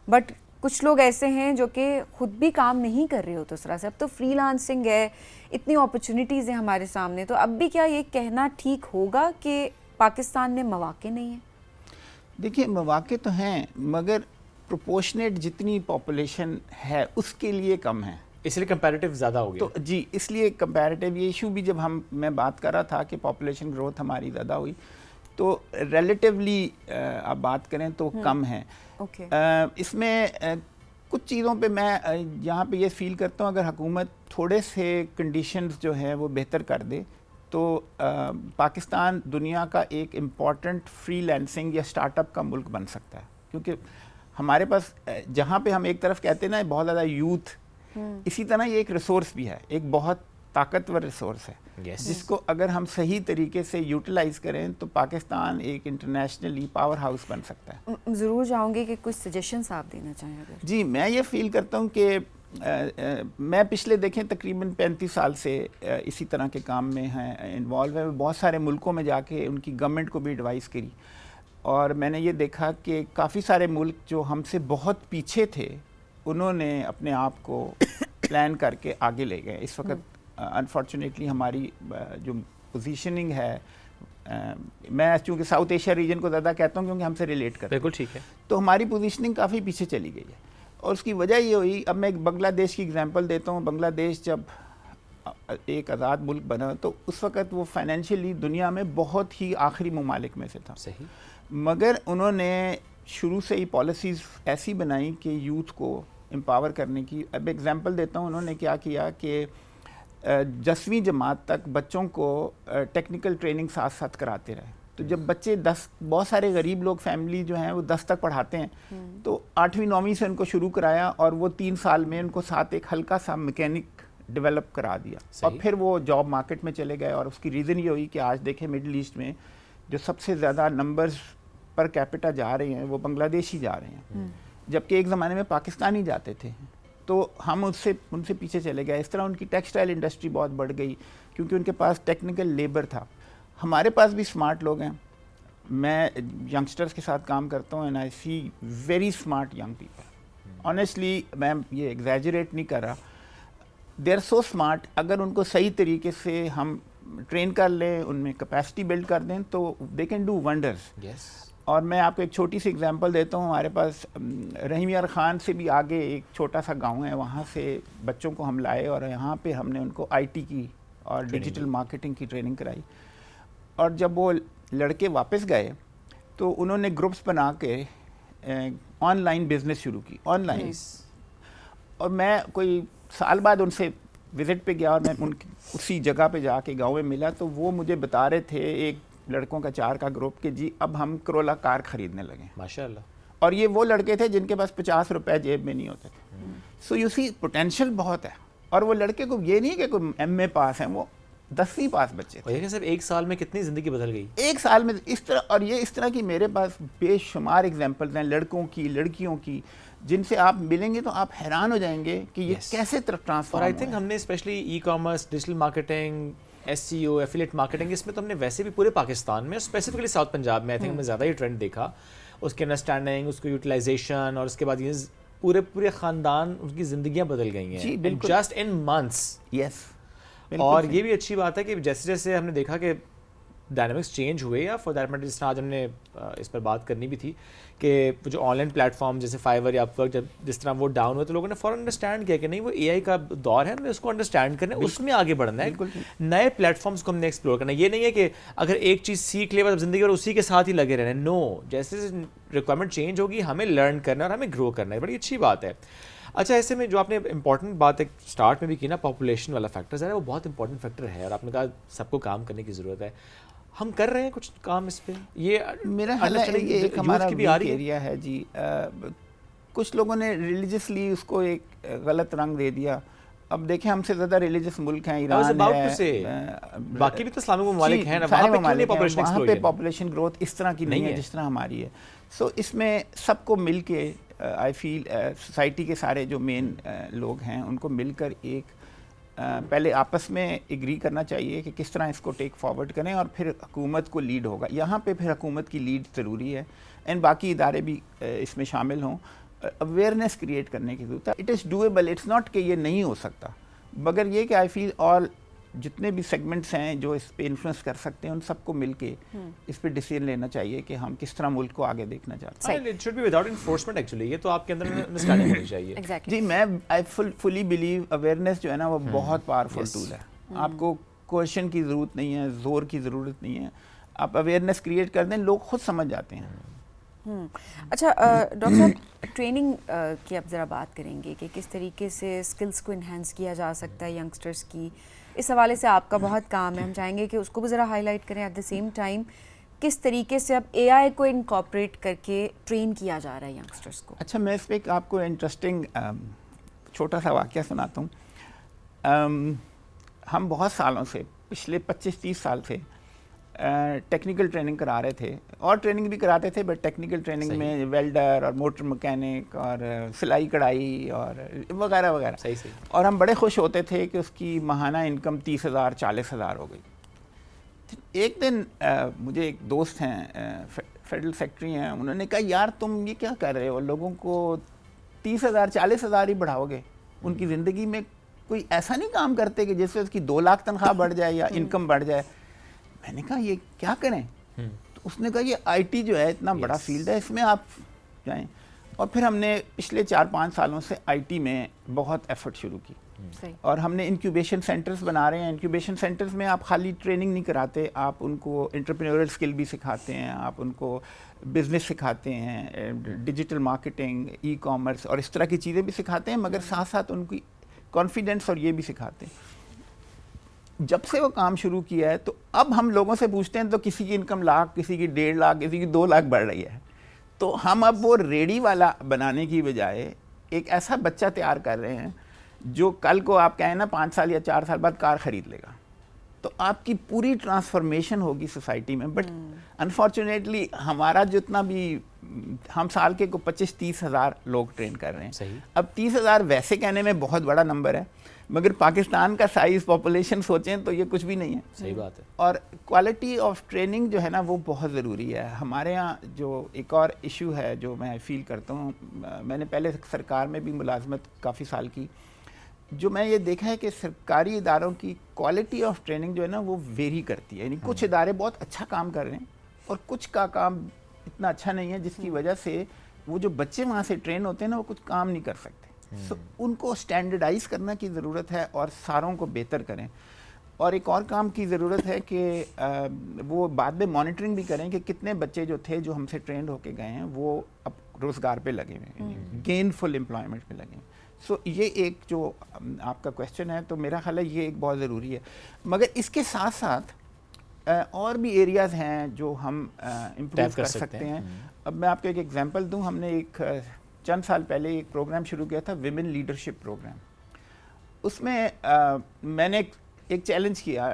बट कुछ लोग ऐसे हैं जो कि खुद भी काम नहीं कर रहे हो। तो सरा से अब तो फ्रीलांसिंग है, इतनी अपॉर्चुनिटीज़ हैं हमारे सामने, तो अब भी क्या ये कहना ठीक होगा कि पाकिस्तान में मौके नहीं हैं? देखिए, मौके तो हैं, मगर प्रोपोर्शनेट जितनी पॉपुलेशन है उसके लिए कम है, इसलिए कंपैरेटिव ज़्यादा हो गया। तो जी, इसलिए कंपैरेटिव ये इशू भी जब मैं बात कर रहा था कि पॉपुलेशन ग्रोथ हमारी ज़्यादा हुई, तो रिलेटिवली आप बात करें तो कम है। इसमें कुछ चीज़ों पे मैं यहाँ पे ये फील करता हूँ, अगर हुकूमत थोड़े से कंडीशंस जो है वो बेहतर कर दे तो पाकिस्तान दुनिया का एक इम्पॉर्टेंट फ्रीलांसिंग या स्टार्टअप का मुल्क बन सकता है। क्योंकि हमारे पास जहाँ पे हम एक तरफ कहते हैं ना बहुत ज़्यादा यूथ, इसी तरह ये एक रिसोर्स भी है, एक बहुत ताकतवर रिसोर्स है, जिसको अगर हम सही तरीके से यूटिलाइज करें तो पाकिस्तान एक इंटरनेशनली पावर हाउस बन सकता है। ज़रूर चाहूँगी कि कुछ सजेशंस आप देना चाहें अगर। जी, मैं ये फील करता हूँ कि मैं पिछले देखें तकरीबन 35 साल से इसी तरह के काम में हैं, इन्वॉल्व है, बहुत सारे मुल्कों में जाके उनकी गवर्नमेंट को भी एडवाइस करी, और मैंने ये देखा कि काफ़ी सारे मुल्क जो हमसे बहुत पीछे थे उन्होंने अपने आप को प्लान करके आगे ले गए। इस वक्त अनफॉर्चुनेटली हमारी जो पोजीशनिंग है, मैं चूँकि साउथ एशिया रीजन को ज़्यादा कहता हूँ क्योंकि हमसे रिलेट करता है, बिल्कुल ठीक है, तो हमारी पोजीशनिंग काफ़ी पीछे चली गई है, और उसकी वजह ये हुई। अब मैं एक बांग्लादेश की एग्जांपल देता हूँ। बांग्लादेश जब एक आज़ाद मुल्क बना तो उस वक़्त वो फाइनेंशियली दुनिया में बहुत ही आखिरी ममालिक में से था। सही, मगर उन्होंने शुरू से ही पॉलिसीज़ ऐसी बनाई कि यूथ को एम्पावर करने की। अब एग्जांपल देता हूँ, उन्होंने क्या किया कि 10वीं जमात तक बच्चों को टेक्निकल ट्रेनिंग साथ साथ कराते रहे। तो जब बच्चे 10, बहुत सारे गरीब लोग फैमिली जो हैं वो 10 तक पढ़ाते हैं, तो 8वीं 9वीं से उनको शुरू कराया, और वो 3 साल में उनको साथ एक हल्का सा मैकेनिक डेवलप करा दिया और फिर वो जॉब मार्केट में चले गए। और उसकी रीज़न ये हुई कि आज देखें मिडिल ईस्ट में जो सबसे ज़्यादा नंबर्स पर कैपिटा जा रहे हैं वो बांग्लादेशी जा रहे हैं, जबकि एक ज़माने में पाकिस्तानी जाते थे। तो हम उनसे पीछे चले गए। इस तरह उनकी टेक्सटाइल इंडस्ट्री बहुत बढ़ गई क्योंकि उनके पास टेक्निकल लेबर था। हमारे पास भी स्मार्ट लोग हैं। मैं यंगस्टर्स के साथ काम करता हूँ and I see very smart young people. Honestly मैं ये एग्जैजरेट नहीं कर रहा, दे आर सो स्मार्ट। अगर उनको सही तरीके से हम ट्रेन कर लें, उनमें कैपेसिटी बिल्ड कर दें तो दे कैन डू वंडर्स। और मैं आपको एक छोटी सी एग्जांपल देता हूँ। हमारे पास रहीम यार ख़ान से भी आगे एक छोटा सा गांव है, वहाँ से बच्चों को हम लाए और यहाँ पे हमने उनको आईटी की और डिजिटल मार्केटिंग की ट्रेनिंग कराई। और जब वो लड़के वापस गए तो उन्होंने ग्रुप्स बना के ऑनलाइन बिजनेस शुरू की, ऑनलाइन। और मैं कोई साल बाद उनसे विज़िट पे गया और मैं उसी जगह पे जाके गांव में मिला तो वो मुझे बता रहे थे, एक लड़कों का 4 का ग्रुप, के जी अब हम करोला कार खरीदने लगे। माशाल्लाह। और ये वो लड़के थे जिनके पास 50 रुपए जेब में नहीं होते थे। सो यू सी पोटेंशियल बहुत है। और वो लड़के को ये नहीं कि कोई एमए पास हैं, वो 10वीं पास बच्चे थे। और सर एक साल में कितनी ज़िंदगी बदल गई? एक साल में इस तरह। और ये इस तरह की मेरे पास बेशुमार एग्जांपल्स हैं लड़कों की, लड़कियों की, जिनसे आप मिलेंगे तो आप हैरान हो जाएंगे कि ये कैसे ट्रांसफॉर्म। और आई थिंक हमने specially e commerce, digital marketing, SEO, affiliate marketing, इसमें तो हमने वैसे भी पूरे पाकिस्तान में, स्पेसिफिकली साउथ पंजाब में आई थिंक हमने ज़्यादा ही ट्रेंड देखा। उसके अंडरस्टैंडिंग, उसको यूटिलाइजेशन, और उसके बाद ये पूरे ख़ानदान, उनकी ज़िंदगियाँ बदल गई हैं जस्ट इन मंथ्स। यस। और ये भी अच्छी बात है कि जैसे जैसे हमने देखा कि डायनामिक्स चेंज हुए, या फॉर दैट मैटर जिस तरह आज हमने इस पर बात करनी भी थी कि जो ऑनलाइन प्लेटफॉर्म जैसे फाइवर या अपवर्क, जब जिस तरह वो डाउन हुए तो लोगों ने फ़ौरन अंडरस्टैंड किया कि नहीं वो AI का दौर है, हमें उसको अंडरस्टैंड करना है, उसमें आगे बढ़ना है, नए प्लेटफॉर्म्स को हमने एक्सप्लोर करना है। ये नहीं है कि अगर एक चीज़ सीख ले बस ज़िंदगी और उसी के साथ ही लगे रहना है। नो, जैसे रिक्वायरमेंट चेंज होगी हमें लर्न करना है और हमें ग्रो करना है। बड़ी अच्छी बात है। अच्छा, ऐसे में जो आपने इंपॉर्टेंट बात एक स्टार्ट में भी की ना, पॉपुलेशन वाला फैक्टर है, वो बहुत इंपॉर्टेंट फैक्टर है और आपने कहा सबको काम करने की ज़रूरत है। हम कर रहे हैं कुछ काम इस पे? ये मेरा हाल है, ये एक हमारा वीक एरिया है जी। कुछ लोगों ने रिलीजियसली उसको एक गलत रंग दे दिया। अब देखें, हमसे ज़्यादा रिलीजियस मुल्क हैं, ईरान है, बाकी भी तो इस्लामिक ममालिक हैं ना, वहाँ पे पॉपुलेशन ग्रोथ इस तरह की नहीं है जिस तरह हमारी है। सो इसमें सबको मिल के आई फील सोसाइटी के सारे जो मेन लोग हैं उनको मिलकर एक पहले आपस में एग्री करना चाहिए कि किस तरह इसको टेक फॉरवर्ड करें और फिर हुकूमत को लीड होगा। यहाँ पे फिर हुकूमत की लीड ज़रूरी है एंड बाकी इदारे भी इसमें शामिल हों। अवेयरनेस क्रिएट करने की ज़रूरत है। It is doable, it's not कि ये नहीं हो सकता, मगर ये कि आई फील ऑल जितने भी सेगमेंट्स हैं जो इस पे इन्फ्लुएंस कर सकते हैं उन सबको मिलके इस पे डिसीजन लेना चाहिए कि हम किस तरह मुल्क को आगे देखना चाहते हैं। It should be without enforcement actually, ये तो आपके अंदर अंडरस्टैंडिंग होनी चाहिए। Exactly. जी, मैं आई फुली बिलीव अवेयरनेस जो है ना वो बहुत पावरफुल टूल है। आपको क्वेश्चन की ज़रूरत नहीं है, ज़ोर की ज़रूरत नहीं है। आप अवेयरनेस क्रिएट कर दें, लोग खुद समझ जाते हैं। अच्छा डॉक्टर साहब, ट्रेनिंग की अब ज़रा बात करेंगे कि किस तरीके से स्किल्स को इन्हेंस किया जा सकता है यंगस्टर्स की। इस हवाले से आपका बहुत काम है, हम चाहेंगे कि उसको भी ज़रा हाईलाइट करें। एट द सेम टाइम किस तरीके से अब AI को इनकॉर्पोरेट करके ट्रेन किया जा रहा है यंगस्टर्स को। अच्छा, मैं इस पर एक आपको इंटरेस्टिंग छोटा सा वाक़या सुनाता हूँ। हम बहुत सालों से, पिछले 25-30 साल से टेक्निकल ट्रेनिंग करा रहे थे और ट्रेनिंग भी कराते थे, बट टेक्निकल ट्रेनिंग में वेल्डर और मोटर मैकेनिक और सिलाई कढ़ाई और वगैरह वगैरह। सही। और हम बड़े खुश होते थे कि उसकी माहाना इनकम 30,000 40,000 हो गई। एक दिन मुझे एक दोस्त हैं, फेडरल सेक्रेटरी हैं, उन्होंने कहा यार तुम ये क्या कर रहे हो, लोगों को 30,000 40,000 ही बढ़ाओगे, उनकी ज़िंदगी में कोई ऐसा नहीं काम करते कि जिससे उसकी 2 लाख तनख्वाह बढ़ जाए या इनकम बढ़ जाए। मैंने कहा ये क्या करें? तो उसने कहा ये IT जो है इतना बड़ा फील्ड है, इसमें आप जाएं। और फिर हमने पिछले 4-5 सालों से IT में बहुत एफर्ट शुरू की और हमने इंक्यूबेशन सेंटर्स बना रहे हैं। इंक्यूबेशन सेंटर्स में आप खाली ट्रेनिंग नहीं कराते, आप उनको एंटरप्रेन्योरल स्किल भी सिखाते हैं, आप उनको बिजनेस सिखाते हैं, डिजिटल मार्केटिंग, ई कॉमर्स और इस तरह की चीज़ें भी सिखाते हैं, मगर साथ साथ उनकी कॉन्फिडेंस और ये भी सिखाते हैं। जब से वो काम शुरू किया है तो अब हम लोगों से पूछते हैं तो किसी की इनकम लाख, किसी की 1.5 लाख, किसी की 2 लाख बढ़ रही है। तो हम अब वो रेडी वाला बनाने की बजाय एक ऐसा बच्चा तैयार कर रहे हैं जो कल को आप कहें ना 5 साल या 4 साल बाद कार खरीद लेगा, तो आपकी पूरी ट्रांसफॉर्मेशन होगी सोसाइटी में। बट अनफॉर्चुनेटली हमारा जितना भी, हम साल के को 25-30 हज़ार लोग ट्रेन कर रहे हैं। सही। अब 30 हज़ार वैसे कहने में बहुत बड़ा नंबर है, मगर पाकिस्तान का साइज पॉपुलेशन सोचें तो ये कुछ भी नहीं है। सही बात है। और क्वालिटी ऑफ ट्रेनिंग जो है ना वो बहुत ज़रूरी है। हमारे यहाँ जो एक और इशू है जो मैं फील करता हूँ, मैंने पहले सरकार में भी मुलाजमत काफ़ी साल की, जो मैं ये देखा है कि सरकारी इदारों की क्वालिटी ऑफ ट्रेनिंग जो है ना वो वेरी करती है। यानी कुछ इदारे बहुत अच्छा काम कर रहे हैं और कुछ का काम इतना अच्छा नहीं है, जिसकी वजह से वो जो बच्चे वहाँ से ट्रेन होते हैं ना वो कुछ काम नहीं कर सकते। सो उनको स्टैंडर्डाइज करने की ज़रूरत है और सारों को बेहतर करें। और एक और काम की ज़रूरत है कि वो बाद में मॉनिटरिंग भी करें कि कितने बच्चे जो थे जो हमसे ट्रेंड होके गए हैं वो अब रोज़गार पे लगे हुए हैं, गेनफुल एम्प्लॉयमेंट पे लगे हैं। सो ये एक जो आपका क्वेश्चन है, तो मेरा ख्याल है ये एक बहुत ज़रूरी है। मगर इसके साथ साथ और भी एरियाज़ हैं जो हम इम्प्रूव कर सकते हैं। अब मैं आपको एक एग्जांपल दूं, हमने एक चंद साल पहले एक प्रोग्राम शुरू किया था, विमेन लीडरशिप प्रोग्राम। उसमें मैंने एक चैलेंज किया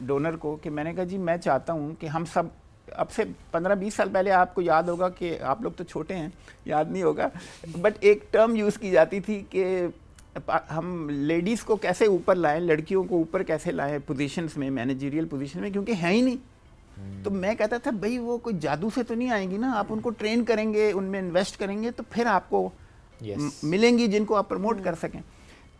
डोनर को कि मैंने कहा जी मैं चाहता हूं कि हम सब, अब से 15-20 साल पहले आपको याद होगा कि आप लोग तो छोटे हैं, याद नहीं होगा, बट एक टर्म यूज़ की जाती थी कि हम लेडीज़ को कैसे ऊपर लाएं, लड़कियों को ऊपर कैसे लाएं पोजीशंस में, मैनेजरियल पोजीशन में, क्योंकि है ही नहीं। तो मैं कहता था भाई वो कोई जादू से तो नहीं आएंगी ना, आप उनको ट्रेन करेंगे, उनमें इन्वेस्ट करेंगे तो फिर आपको मिलेंगी जिनको आप प्रमोट कर सकें।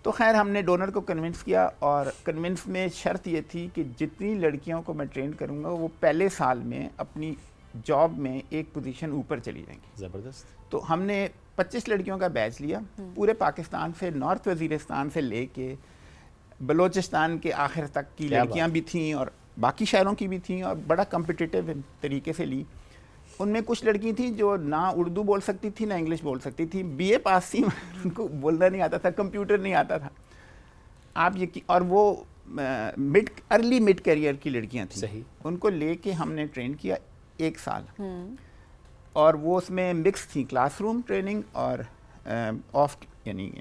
तो खैर हमने डोनर को कन्विंस किया, और कन्विंस में शर्त ये थी कि जितनी लड़कियों को मैं ट्रेन करूँगा वो पहले साल में अपनी जॉब में एक पोजीशन ऊपर चली जाएंगी। ज़बरदस्त। तो हमने 25 लड़कियों का बैच लिया, पूरे पाकिस्तान से, नॉर्थ वज़ीरिस्तान से लेके बलोचिस्तान के आखिर तक की लड़कियां भी थीं और बाकी शहरों की भी थीं, और बड़ा कम्पिटिटिव तरीके से ली। उनमें कुछ लड़की थी जो ना उर्दू बोल सकती थी ना इंग्लिश बोल सकती थी, बीए पास थी, उनको बोलना नहीं आता था, कंप्यूटर नहीं आता था आप ये, और वो अर्ली मिड करियर की लड़कियां थी। सही। उनको लेके हमने ट्रेन किया 1 साल, और वो उसमें मिक्स थी, क्लासरूम ट्रेनिंग और ऑफ यानी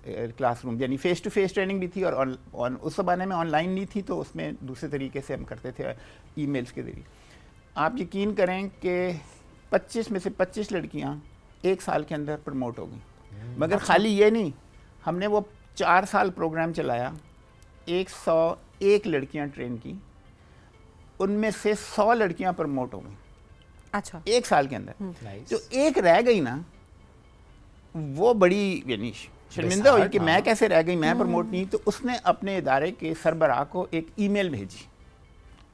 क्लासरूम यानी फेस टू फेस ट्रेनिंग भी थी, और उस ज़माने में ऑनलाइन नहीं थी, तो उसमें दूसरे तरीके से हम करते थे ईमेल्स के ज़रिए। आप यकीन करें कि 25 में से 25 लड़कियां 1 साल के अंदर प्रमोट हो गई। मगर खाली ये नहीं, हमने वो 4 साल प्रोग्राम चलाया, 101 लड़कियां ट्रेन की, उनमें से 100 लड़कियां प्रमोट हो गई। अच्छा। 1 साल के अंदर। जो एक रह गई ना, वो बड़ी यानी शर्मिंदा हुई कि मैं कैसे रह गई, मैं प्रमोट नहीं। तो उसने अपने इदारे के सरबराह को एक ईमेल भेजी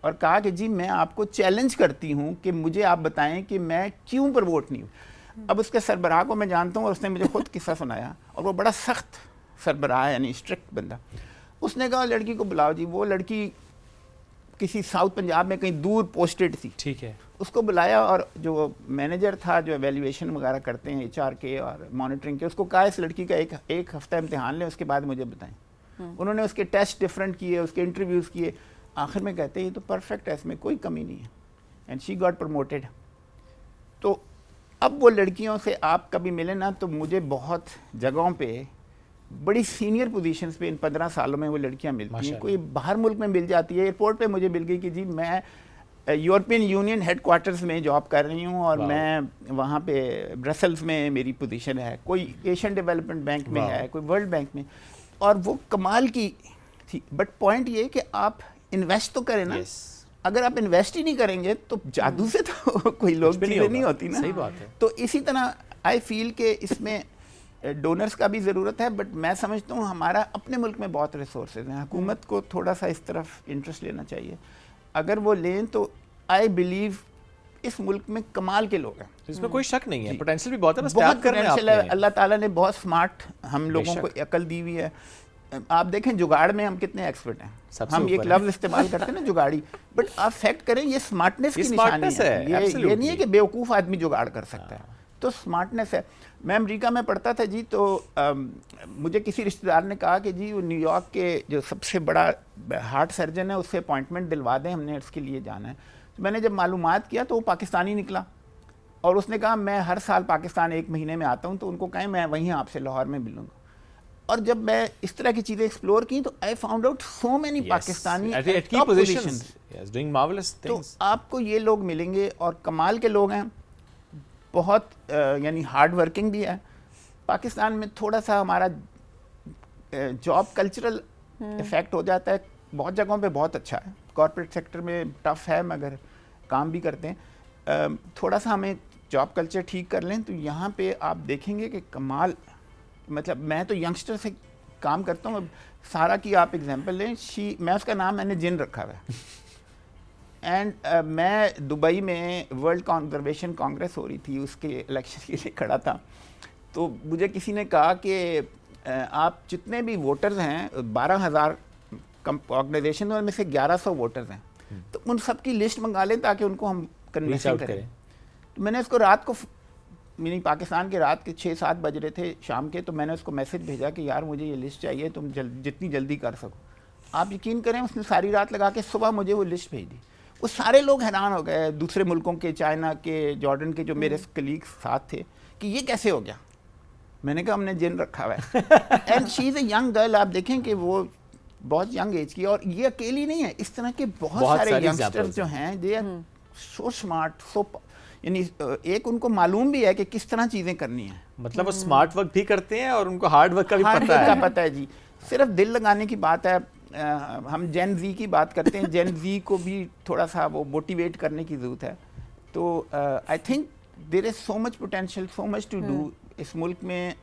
और कहा कि जी मैं आपको चैलेंज करती हूँ कि मुझे आप बताएं कि मैं क्यों प्रमोट नहीं हूँ। अब उसके सरबराह को मैं जानता हूँ और उसने मुझे खुद किस्सा सुनाया, और वो बड़ा सख्त सरबराह है, यानी स्ट्रिक्ट बंदा। उसने कहा लड़की को बुलाओ जी। वो लड़की किसी साउथ पंजाब में कहीं दूर पोस्टेड थी, ठीक है। उसको बुलाया, और जो मैनेजर था जो एवेल्युएशन वगैरह करते हैं HR के और मॉनिटरिंग के, उसको कहा इस लड़की का एक हफ्ता इम्तिहान लें, उसके बाद मुझे बताएं। उन्होंने उसके टेस्ट डिफरेंट किए, उसके इंटरव्यूज़ किए, आखिर में कहते हैं ये तो परफेक्ट है, इसमें कोई कमी नहीं है, एंड शी गॉट प्रमोटेड। तो अब वो लड़कियों से आप कभी मिले ना, तो मुझे बहुत जगहों पे बड़ी सीनियर पोजीशंस पे इन 15 सालों में वो लड़कियां मिलती हैं। कोई बाहर मुल्क में मिल जाती है, एयरपोर्ट पे मुझे मिल गई कि जी मैं यूरोपियन यूनियन हेडक्वार्टर्स में जॉब कर रही हूँ, और मैं वहाँ पे ब्रसल्स में मेरी पोजीशन है, कोई एशियन डेवलपमेंट बैंक में है, कोई वर्ल्ड बैंक में, और वो कमाल की थी। बट पॉइंट ये कि आप इन्वेस्ट तो करें ना। अगर आप इन्वेस्ट ही नहीं करेंगे तो जादू से तो कोई लोग चीज़ें नहीं होती ना। सही बात है। तो इसी तरह आई फील कि इसमें डोनर्स का भी ज़रूरत है, बट मैं समझता हूँ हमारा अपने मुल्क में बहुत रिसोर्सेज हैं, हुकूमत को थोड़ा सा इस तरफ इंटरेस्ट लेना चाहिए। अगर वो लें तो आई बिलीव इस मुल्क में कमाल के लोग हैं, इसमें कोई शक नहीं है, पोटेंशियल भी बहुत है, बस बहुत टैप करना है पोटेंशियल है। अल्लाह ताला ने बहुत स्मार्ट हम लोगों को अकल दी हुई है। आप देखें जुगाड़ में हम कितने एक्सपर्ट हैं। हम एक लफ्ज़ इस्तेमाल करते हैं ना जुगाड़ी, बट आप फैक्ट करें ये स्मार्टनेस की निशानी है। ये नहीं है कि बेवकूफ़ आदमी जुगाड़ कर सकता है, तो स्मार्टनेस है। मैं अमेरिका में पढ़ता था जी, तो मुझे किसी रिश्तेदार ने कहा कि जी वो न्यूयॉर्क के जो सबसे बड़ा हार्ट सर्जन है उससे अपॉइंटमेंट दिलवा दें, हमने इसके लिए जाना है। तो मैंने जब मालूमात किया तो वो पाकिस्तानी निकला, और उसने कहा मैं हर साल पाकिस्तान 1 महीने में आता हूँ, तो उनको कहें मैं वहीं आपसे लाहौर में मिलूँगा। और जब मैं इस तरह की चीज़ें एक्सप्लोर की तो I found out so many Pakistani at key top positions, positions. yes, doing marvelous तो things. आपको ये लोग मिलेंगे और कमाल के लोग हैं, बहुत यानी हार्ड वर्किंग भी है। पाकिस्तान में थोड़ा सा हमारा जॉब कल्चरल इफेक्ट हो जाता है, बहुत जगहों पे बहुत अच्छा है, कॉर्पोरेट सेक्टर में टफ है मगर काम भी करते हैं। थोड़ा सा हमें जॉब कल्चर ठीक कर लें तो यहाँ पे आप देखेंगे कि कमाल, मतलब मैं तो यंगस्टर से काम करता हूँ। अब सारा की आप एग्जांपल लें, मैं उसका नाम मैंने जिन रखा हुआ है। एंड मैं दुबई में वर्ल्ड कंजर्वेशन कांग्रेस हो रही थी, उसके इलेक्शन के लिए खड़ा था। तो मुझे किसी ने कहा कि आप जितने भी वोटर्स हैं 12,000 ऑर्गेनाइजेशन में से 1100 वोटर्स हैं, तो उन सब की लिस्ट मंगा लें ताकि उनको हम कन्विंस करें। तो मैंने उसको रात को, मेरी पाकिस्तान के रात के 6-7 बज रहे थे शाम के, तो मैंने उसको मैसेज भेजा कि यार मुझे ये लिस्ट चाहिए, तुम जितनी जल्दी कर सको। आप यकीन करें उसने सारी रात लगा के सुबह मुझे वो लिस्ट भेज दी। वो सारे लोग हैरान हो गए, दूसरे मुल्कों के, चाइना के, जॉर्डन के जो मेरे कलीग्स साथ थे कि ये कैसे हो गया। मैंने कहा हमने जिन रखा हुआ है। And she is a young girl, आप देखें कि वो बहुत यंग एज की, और ये अकेली नहीं है, इस तरह के बहुत सारे यंगस्टर्स जो हैं, दे आर सो स्मार्ट, सो, यानी एक उनको मालूम भी है कि किस तरह चीज़ें करनी है। मतलब वो स्मार्ट वर्क भी करते हैं और उनको हार्ड वर्क का भी हार्ड पता वर्क है। का पता है जी। सिर्फ दिल लगाने की बात है। हम जेन जी की बात करते हैं, जेन जी को भी थोड़ा सा वो मोटिवेट करने की ज़रूरत है। तो I think there is so much potential, so much to do. इस मुल्क में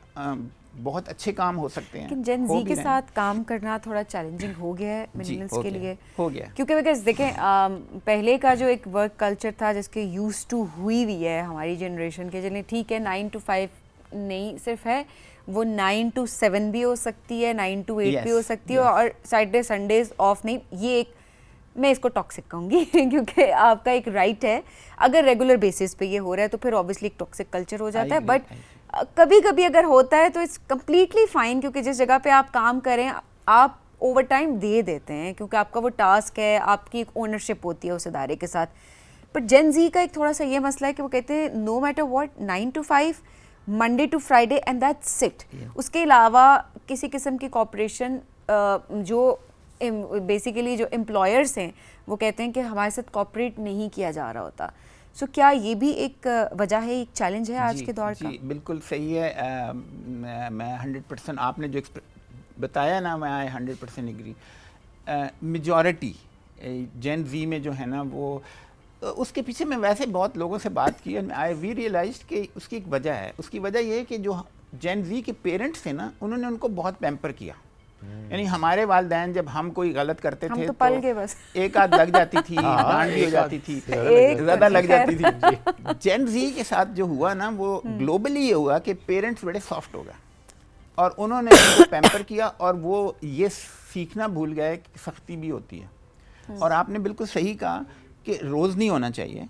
बहुत अच्छे काम हो सकते हैं। लेकिन जेन जी के साथ काम करना थोड़ा चैलेंजिंग हो गया है मिलेनियल्स के लिए। हो गया क्योंकि अगर देखें पहले का जो एक वर्क कल्चर था जिसके यूज टू हुई हुई है हमारी जनरेशन के, चलिए ठीक है 9 to 5 नहीं सिर्फ है, वो 9 to 7 भी हो सकती है, 9 to 8 भी हो सकती है, और सैटरडे संडेज ऑफ नहीं। ये एक, मैं इसको टॉक्सिक कहूँगी क्योंकि आपका एक राइट है, अगर रेगुलर बेसिस पे ये हो रहा है तो फिर ऑब्वियसली एक टॉक्सिक कल्चर हो जाता है। बट कभी कभी अगर होता है तो इट्स कम्प्लीटली फाइन, क्योंकि जिस जगह पे आप काम करें आप ओवर टाइम दे देते हैं क्योंकि आपका वो टास्क है, आपकी एक ओनरशिप होती है उस इदारे के साथ। बट जेन जी का एक थोड़ा सा ये मसला है कि वो कहते हैं no matter what 9 to 5 Monday to Friday and that's it. उसके अलावा किसी किस्म की कॉपरेशन जो बेसिकली जो एम्प्लॉयर्स हैं वो कहते हैं कि हमारे साथ कॉपरेट नहीं किया जा रहा होता। सो क्या ये भी एक वजह है, एक चैलेंज है आज के दौर का? जी बिल्कुल सही है। मैं 100% आपने जो बताया ना, मैं 100% एग्री। मेजॉरिटी जेन जी में जो है ना, वो उसके पीछे मैं वैसे बहुत लोगों से बात की, आई वी रियलाइज्ड कि उसकी एक वजह है। उसकी वजह ये है कि जो जेन जी के पेरेंट्स थे ना, उन्होंने उनको बहुत पैम्पर किया। यानी हमारे वालिदैन जब हम कोई गलत करते थे तो पल गए बस, एक आध लग जाती थी, डांट भी हो जाती थी, ज़्यादा लग जाती थी। जेन जी के साथ जो हुआ ना, वो ग्लोबली ये हुआ कि पेरेंट्स बड़े सॉफ्ट हो गए और उन्होंने उनको पैम्पर किया, और वो ये सीखना भूल गए कि सख्ती भी होती है। और आपने बिल्कुल सही कहा कि रोज़ नहीं होना चाहिए,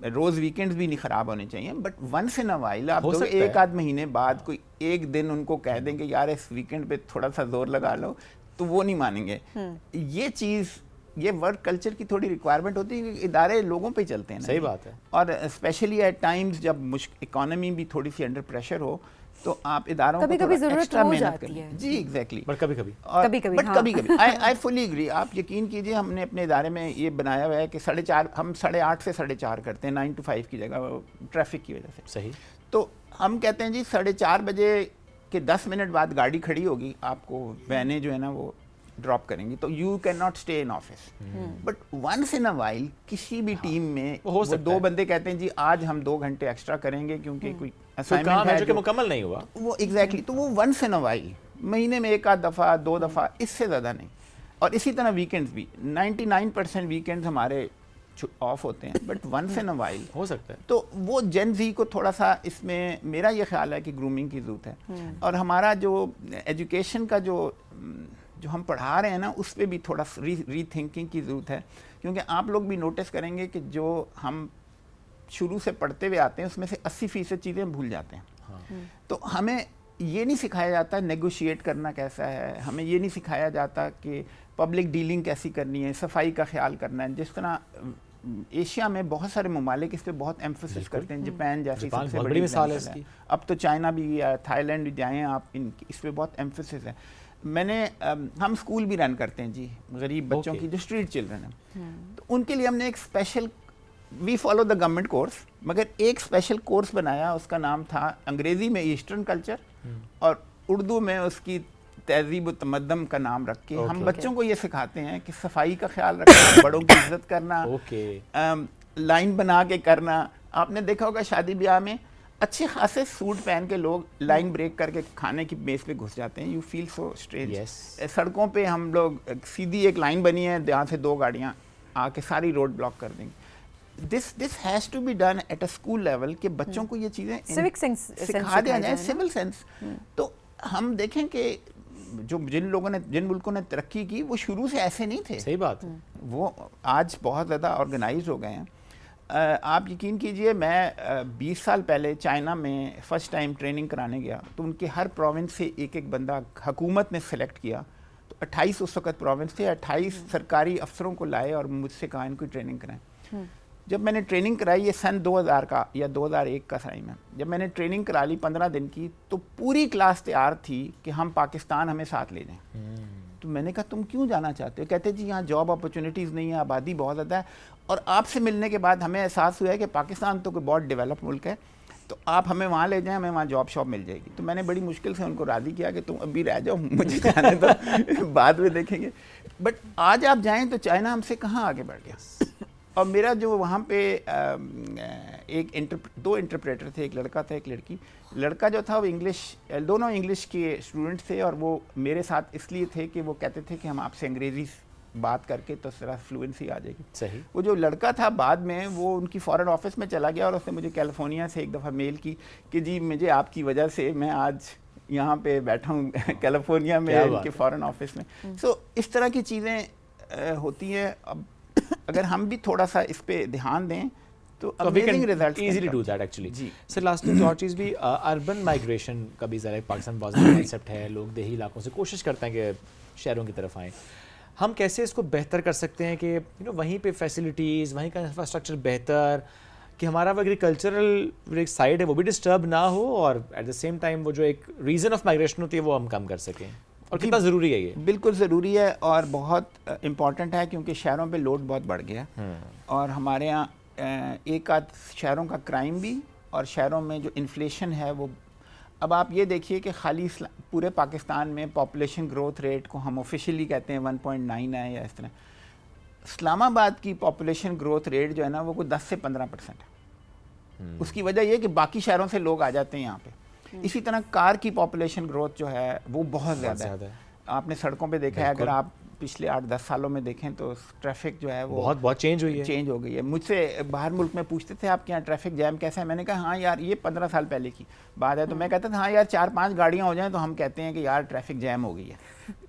रोज़ वीकेंड्स भी नहीं ख़राब होने चाहिए, but once in a while आप दो एक आध महीने बाद कोई एक दिन उनको कह देंगे यार इस वीकेंड पे थोड़ा सा जोर लगा लो, तो वो नहीं मानेंगे। ये चीज़, ये वर्क कल्चर की थोड़ी रिक्वायरमेंट होती है, इदारे लोगों पे चलते हैं ना। सही बात है। और स्पेशली एट टाइम्स जब इकोनॉमी भी थोड़ी सी अंडर प्रेशर हो, तो आप इदारों को कभी-कभी ज़रूरत एक्स्ट्रा हो मेहनत जाती करें। है। जी एग्जैक्टली। बट कभी-कभी बट कभी-कभी आई फुली एग्री। आप यकीन कीजिए, हमने अपने इदारे में ये बनाया हुआ है कि 8:30, हम 8:30 से 4:30 करते हैं, 9 to 5 की जगह, ट्रैफिक की वजह से। सही। तो हम कहते हैं जी 4:30 बजे के 10 मिनट बाद गाड़ी खड़ी होगी, आपको वैनें जो है ना वो ड्रॉप करेंगी, तो you can not stay in office. But once in a while किसी भी टीम में वो 2 बंदे कहते हैं जी आज हम 2 घंटे एक्स्ट्रा करेंगे क्योंकि कोई असाइनमेंट है जो मुकम्मल नहीं हुआ, वो एग्जैक्टली। तो वो वंस इन अ वाइल, महीने में एक आध दफ़ा 2 दफ़ा, इससे ज़्यादा नहीं। और इसी तरह वीकेंड्स भी 99% वीकेंड्स हमारे ऑफ होते हैं, but once in a while हो सकता है। तो वो जेन जी को थोड़ा सा इसमें मेरा ये ख्याल है कि ग्रूमिंग की ज़रूरत है। और हमारा जो एजुकेशन का जो हम पढ़ा रहे हैं ना, उस पर भी थोड़ा री थिंकिंग की ज़रूरत है, क्योंकि आप लोग भी नोटिस करेंगे कि जो हम शुरू से पढ़ते हुए आते हैं उसमें से 80% चीज़ें भूल जाते हैं। तो हमें ये नहीं सिखाया जाता नेगोशिएट करना कैसा है, हमें ये नहीं सिखाया जाता कि पब्लिक डीलिंग कैसी करनी है, सफाई का ख्याल करना है। जिस तरह एशिया में बहुत सारे ममालिक इस पे बहुत एम्फोसिस करते हैं, जापान जैसी जापान सबसे बहुत बड़ी बड़ी मिसाल है example इसकी। अब तो चाइना भी या थाईलैंड भी जाएं आप, इस पे बहुत एम्फोसिस है। हम स्कूल भी रन करते हैं जी, गरीब बच्चों Okay. की जो स्ट्रीट चिल्ड्रन हैं, तो उनके लिए हमने एक special, we follow the government course, मगर एक स्पेशल कोर्स बनाया, उसका नाम था अंग्रेज़ी में ईस्टर्न कल्चर और उर्दू में उसकी तहजीब व तमद्दन का नाम रख के हम बच्चों को ये सिखाते हैं कि सफाई का ख्याल रखना, बड़ों की इज्जत करना, लाइन बना के करना। आपने देखा होगा शादी ब्याह में अच्छे खासे सूट पहन के लोग लाइन ब्रेक करके खाने की मेज़ पे घुस जाते हैं, यू फील सो स्ट्रेंज। सड़कों पे हम लोग सीधी एक लाइन बनी है, यहाँ से 2 गाड़ियाँ आके सारी रोड ब्लॉक कर देंगे। This has to be done at a school level कि बच्चों को ये चीज़ें सिविक सेंस सिखा दिया जाए, सिविल सेंस। तो हम देखें कि जिन मुल्कों ने तरक्की की वो शुरू से ऐसे नहीं थे। सही बात है। वो आज बहुत ज़्यादा ऑर्गेनाइज हो गए हैं। आप यकीन कीजिए, मैं 20 साल पहले चाइना में फ़र्स्ट टाइम ट्रेनिंग कराने गया, तो उनके हर प्रोविंस से एक बंदा हुकूमत ने सेलेक्ट किया। तो 28 उस वक़्त प्रोविंस थे, 28 सरकारी अफसरों को लाए और मुझसे कहा इनको ट्रेनिंग कराएं। जब मैंने ट्रेनिंग कराई, ये सन 2000 का या 2001 का टाइम है, जब मैंने ट्रेनिंग करा ली 15 दिन की, तो पूरी क्लास तैयार थी कि हम पाकिस्तान हमें साथ ले जाएं। तो मैंने कहा तुम क्यों जाना चाहते हो? कहते जी यहाँ जॉब अपॉर्चुनिटीज़ नहीं है, आबादी बहुत ज़्यादा है, और आपसे मिलने के बाद हमें एहसास हुआ है कि पाकिस्तान तो कोई बहुत डेवलप मुल्क है, तो आप हमें वहाँ ले जाएं, हमें वहाँ जॉब शॉप मिल जाएगी। तो मैंने बड़ी मुश्किल से उनको राज़ी किया कि तुम अभी रह जाओ, मुझे जाने दो, बाद में देखेंगे। बट आज आप जाएँ तो चाइना हमसे कहाँ आगे बढ़ गया। और मेरा जो वहाँ पे दो इंटरप्रेटर थे, एक लड़का था एक लड़की। लड़का जो था वो दोनों इंग्लिश के स्टूडेंट थे, और वो मेरे साथ इसलिए थे कि वो कहते थे कि हम आपसे अंग्रेज़ी बात करके तो जरा फ्लुएंसी आ जाएगी। सही। वो जो लड़का था बाद में वो उनकी फॉरेन ऑफिस में चला गया, और उसने मुझे कैलिफोर्निया से एक दफ़ा मेल की कि जी मुझे आपकी वजह से मैं आज यहाँ पे बैठा हूँ कैलिफोर्निया में उनके फॉरेन ऑफिस में। सो इस तरह की चीज़ें होती हैं। अब अगर हम भी थोड़ा सा इस पे ध्यान दें तो amazing results easily do that actually. जी सर लास्ट में और चीज़ भी, अर्बन माइग्रेशन का भी ज़रा पाकिस्तान बहुत ज़्यादा कॉन्सेप्ट है। लोग देही इलाकों से कोशिश करते हैं कि शहरों की तरफ आएँ। हम कैसे इसको बेहतर कर सकते हैं कि वहीं पे फैसिलिटीज़, वहीं का इंफ्रास्ट्रक्चर बेहतर, कि हमारा वो एग्रीकल्चरल एक साइड है वो भी डिस्टर्ब ना हो, और एट द सेम टाइम वो जो एक रीज़न ऑफ माइग्रेशन होती है वो हम कम कर सकें। और कितना ज़रूरी है ये? बिल्कुल ज़रूरी है और बहुत इम्पॉर्टेंट है, क्योंकि शहरों पे लोड बहुत बढ़ गया। और हमारे यहाँ एक आध शहरों का क्राइम भी, और शहरों में जो इन्फ्लेशन है वो, अब आप ये देखिए कि खाली पूरे पाकिस्तान में पॉपुलेशन ग्रोथ रेट को हम ऑफिशियली कहते हैं 1.9 है या इस तरह। इस्लामाबाद की पॉपुलेशन ग्रोथ रेट जो है ना वो कोई 10 से 15% है। उसकी वजह ये कि बाकी शहरों से लोग आ जाते हैं यहाँ पे। इसी तरह कार की पॉपुलेशन ग्रोथ जो है वो बहुत ज़्यादा है। आपने सड़कों पे देखा है, अगर आप पिछले 8-10 सालों में देखें तो ट्रैफिक जो है वो बहुत चेंज हो गई है। मुझसे बाहर मुल्क में पूछते थे आपके यहाँ ट्रैफिक जैम कैसा है, मैंने कहा हाँ यार ये 15 साल पहले की बात है। तो मैं कहता था हाँ यार 4-5 गाड़ियाँ हो जाएं तो हम कहते हैं कि यार ट्रैफिक जैम हो गई है।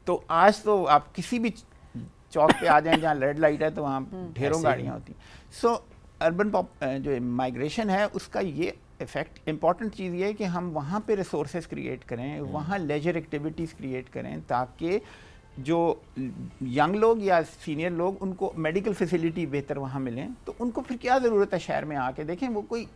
तो आज तो आप किसी भी चौक पे आ जाएं जहाँ रेड लाइट है तो वहाँ ढेरों गाड़ियाँ होती हैं। सो अर्बन जो माइग्रेशन है उसका ये इफ़ेक्ट, इम्पॉर्टेंट चीज़ ये है कि हम वहाँ पे रिसोर्सेज क्रिएट करें, वहाँ लेजर एक्टिविटीज़ क्रिएट करें, ताकि जो यंग लोग या सीनियर लोग उनको मेडिकल फैसिलिटी बेहतर वहाँ मिलें। तो उनको फिर क्या ज़रूरत है शहर में आके, देखें वो कोई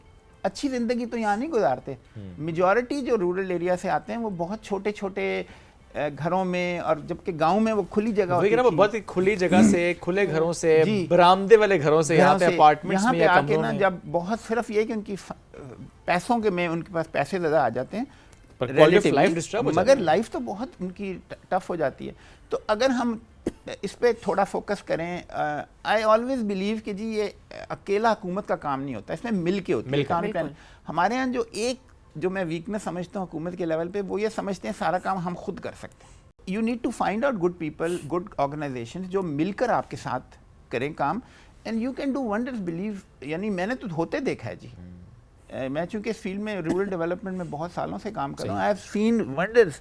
अच्छी ज़िंदगी तो यहाँ नहीं गुजारते। मेजॉरिटी जो रूरल एरिया से आते हैं वो बहुत छोटे छोटे घरों में, और जबकि गांव में वो खुली जगह होती है, बहुत खुली जगह से, खुले घरों से, बरामदे वाले घरों से, यहाँ पे अपार्टमेंट्स में या कमरों में, जब बहुत सिर्फ ये कि उनकी पैसों के में उनके पास पैसे ज़्यादा आ जाते हैं, मगर लाइफ तो बहुत उनकी टफ हो जाती है। तो अगर हम इस पे थोड़ा फोकस करें, आई ऑलवेज बिलीव कि जी ये अकेला हुकूमत का काम नहीं होता, इसमें मिल के होता है काम। हमारे यहाँ जो मैं वीकनेस समझता हूँ हुकूमत के लेवल पे, वो ये समझते हैं सारा काम हम खुद कर सकते हैं। You need to find out good people, good organisation जो मिलकर आपके साथ करें काम, and you can do wonders. Believe, यानी मैंने तो होते देखा है जी। मैं चूँकि इस फील्ड में रूरल डेवलपमेंट में बहुत सालों से काम कर रहा हूँ, आई हैव सीन वंडर्स।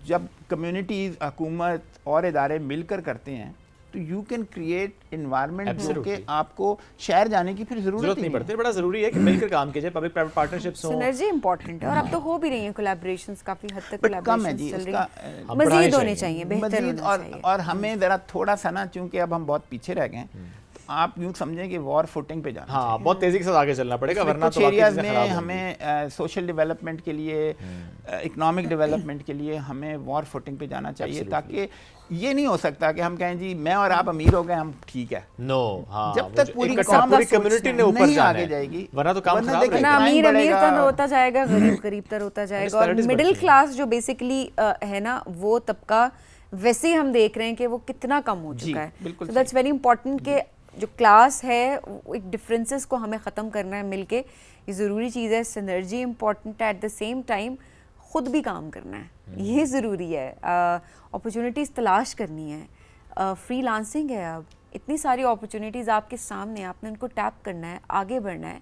जब कम्युनिटीज़, हुकूमत और इदारे मिलकर करते हैं तो यू कैन क्रिएट एनवायरनमेंट जो कि आपको शहर जाने की फिर ज़रूरत नहीं पड़ती। बड़ा ज़रूरी है कि मिलकर काम किया जाए, पब्लिक प्राइवेट पार्टनरशिप्स हो, सिनर्जी इंपॉर्टेंट है। और अब तो हो भी रही है कोलैबोरेशंस, काफ़ी हद तक कोलैबोरेशंस चल रही है, मज़ीद होने चाहिए, बेहतर होना चाहिए। और हमें ज़रा थोड़ा सा ना, चूँकि अब हम बहुत पीछे रह गए हैं, तो आप यूँ समझें कि वॉर फुटिंग पे जाना हाँ, बहुत तेजी के साथ आगे चलना पड़ेगा, वरना कुछ तो बाकी एरियाज चीज़ें में खराब होंगी। हमें सोशल डेवलपमेंट के लिए, इकोनॉमिक डेवलपमेंट के लिए हमें वॉर फुटिंग पे जाना चाहिए, ताकि ये नहीं हो सकता कि हम कहें जी मैं और आप अमीर हो गए, हम ठीक है। नो, हाँ, जब तक पूरी इकट्ठा पूरी कम्युनिटी ने ऊपर नहीं जाना आगे है, जाएगी, वरना तो काम वरना खराब देखिए, रहेगा। ना crime अमीर अमीर बढ़ेगा। तर होता जाएगा, गरीब गरीब तर होता जाएगा, और disparities मिडिल बढ़ती हैं। क्लास जो बेसिकली है ना, वो तबका वैसे ही हम देख रहे हैं कि वो कितना कम हो जी, चुका है। बिल्कुल सो दैट्स वेरी इंपॉर्टेंट कि जो क्लास है, वो एक डिफरेंसेस को हमें ख़त्म करना है मिलके, ये ज़रूरी चीज़ है। सिनर्जी इम्पॉर्टेंट है, एट द सेम टाइम खुद भी काम करना है, ये ज़रूरी है। अपॉर्चुनिटीज़ तलाश करनी है, फ्रीलांसिंग है, अब इतनी सारी अपॉर्चुनिटीज़ आपके सामने, आपने उनको टैप करना है, आगे बढ़ना है।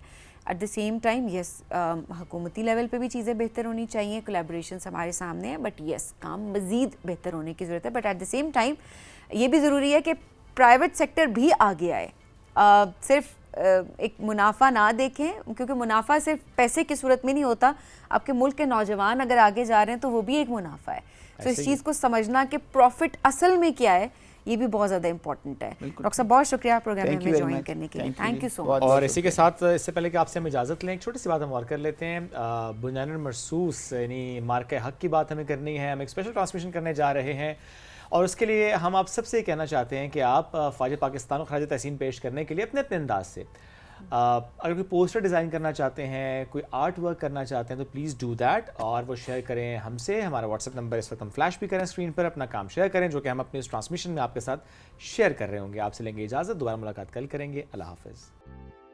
At the same time yes, हुकूमती लेवल पे भी चीज़ें बेहतर होनी चाहिए, कोलैबोरेशंस हमारे सामने हैं, बट यस काम मज़ीद बेहतर होने की ज़रूरत है। But at the same time ये भी ज़रूरी है कि प्राइवेट सेक्टर भी आगे आए, सिर्फ एक मुनाफा ना देखें, क्योंकि मुनाफा सिर्फ पैसे की सूरत में नहीं होता। आपके मुल्क के नौजवान अगर आगे जा रहे हैं तो वो भी एक मुनाफा है। तो इस चीज़ को समझना कि प्रॉफिट असल में क्या है, ये भी बहुत ज़्यादा इंपॉर्टेंट है। डॉक्टर साहब बहुत शुक्रिया प्रोग्राम में हमें ज्वाइन करने के लिए, थैंक यू सो मच। और इसी के साथ, इससे पहले कि आपसे हम इजाज़त लें, एक छोटी सी बात हम और कर लेते हैं। बुनियान महसूस यानी मार्के हक की बात हमें करनी है, हम एक स्पेशल ट्रांसमिशन करने जा रहे हैं, और उसके लिए हम आप सबसे कहना चाहते हैं कि आप फ़ौज पाकिस्तान को खराज तहसीन पेश करने के लिए अपने अपने अंदाज से, अगर कोई पोस्टर डिज़ाइन करना चाहते हैं, कोई आर्ट वर्क करना चाहते हैं, तो प्लीज़ डू दैट, और वो शेयर करें हमसे। हमारा व्हाट्सएप नंबर इस वक्त हम फ्लैश भी करें स्क्रीन पर, अपना काम शेयर करें, जो कि हम अपने इस ट्रांसमिशन में आपके साथ शेयर कर रहे होंगे। आपसे लेंगे इजाज़त, दोबारा मुलाकात कल करेंगे। अल्लाह हाफ़िज़।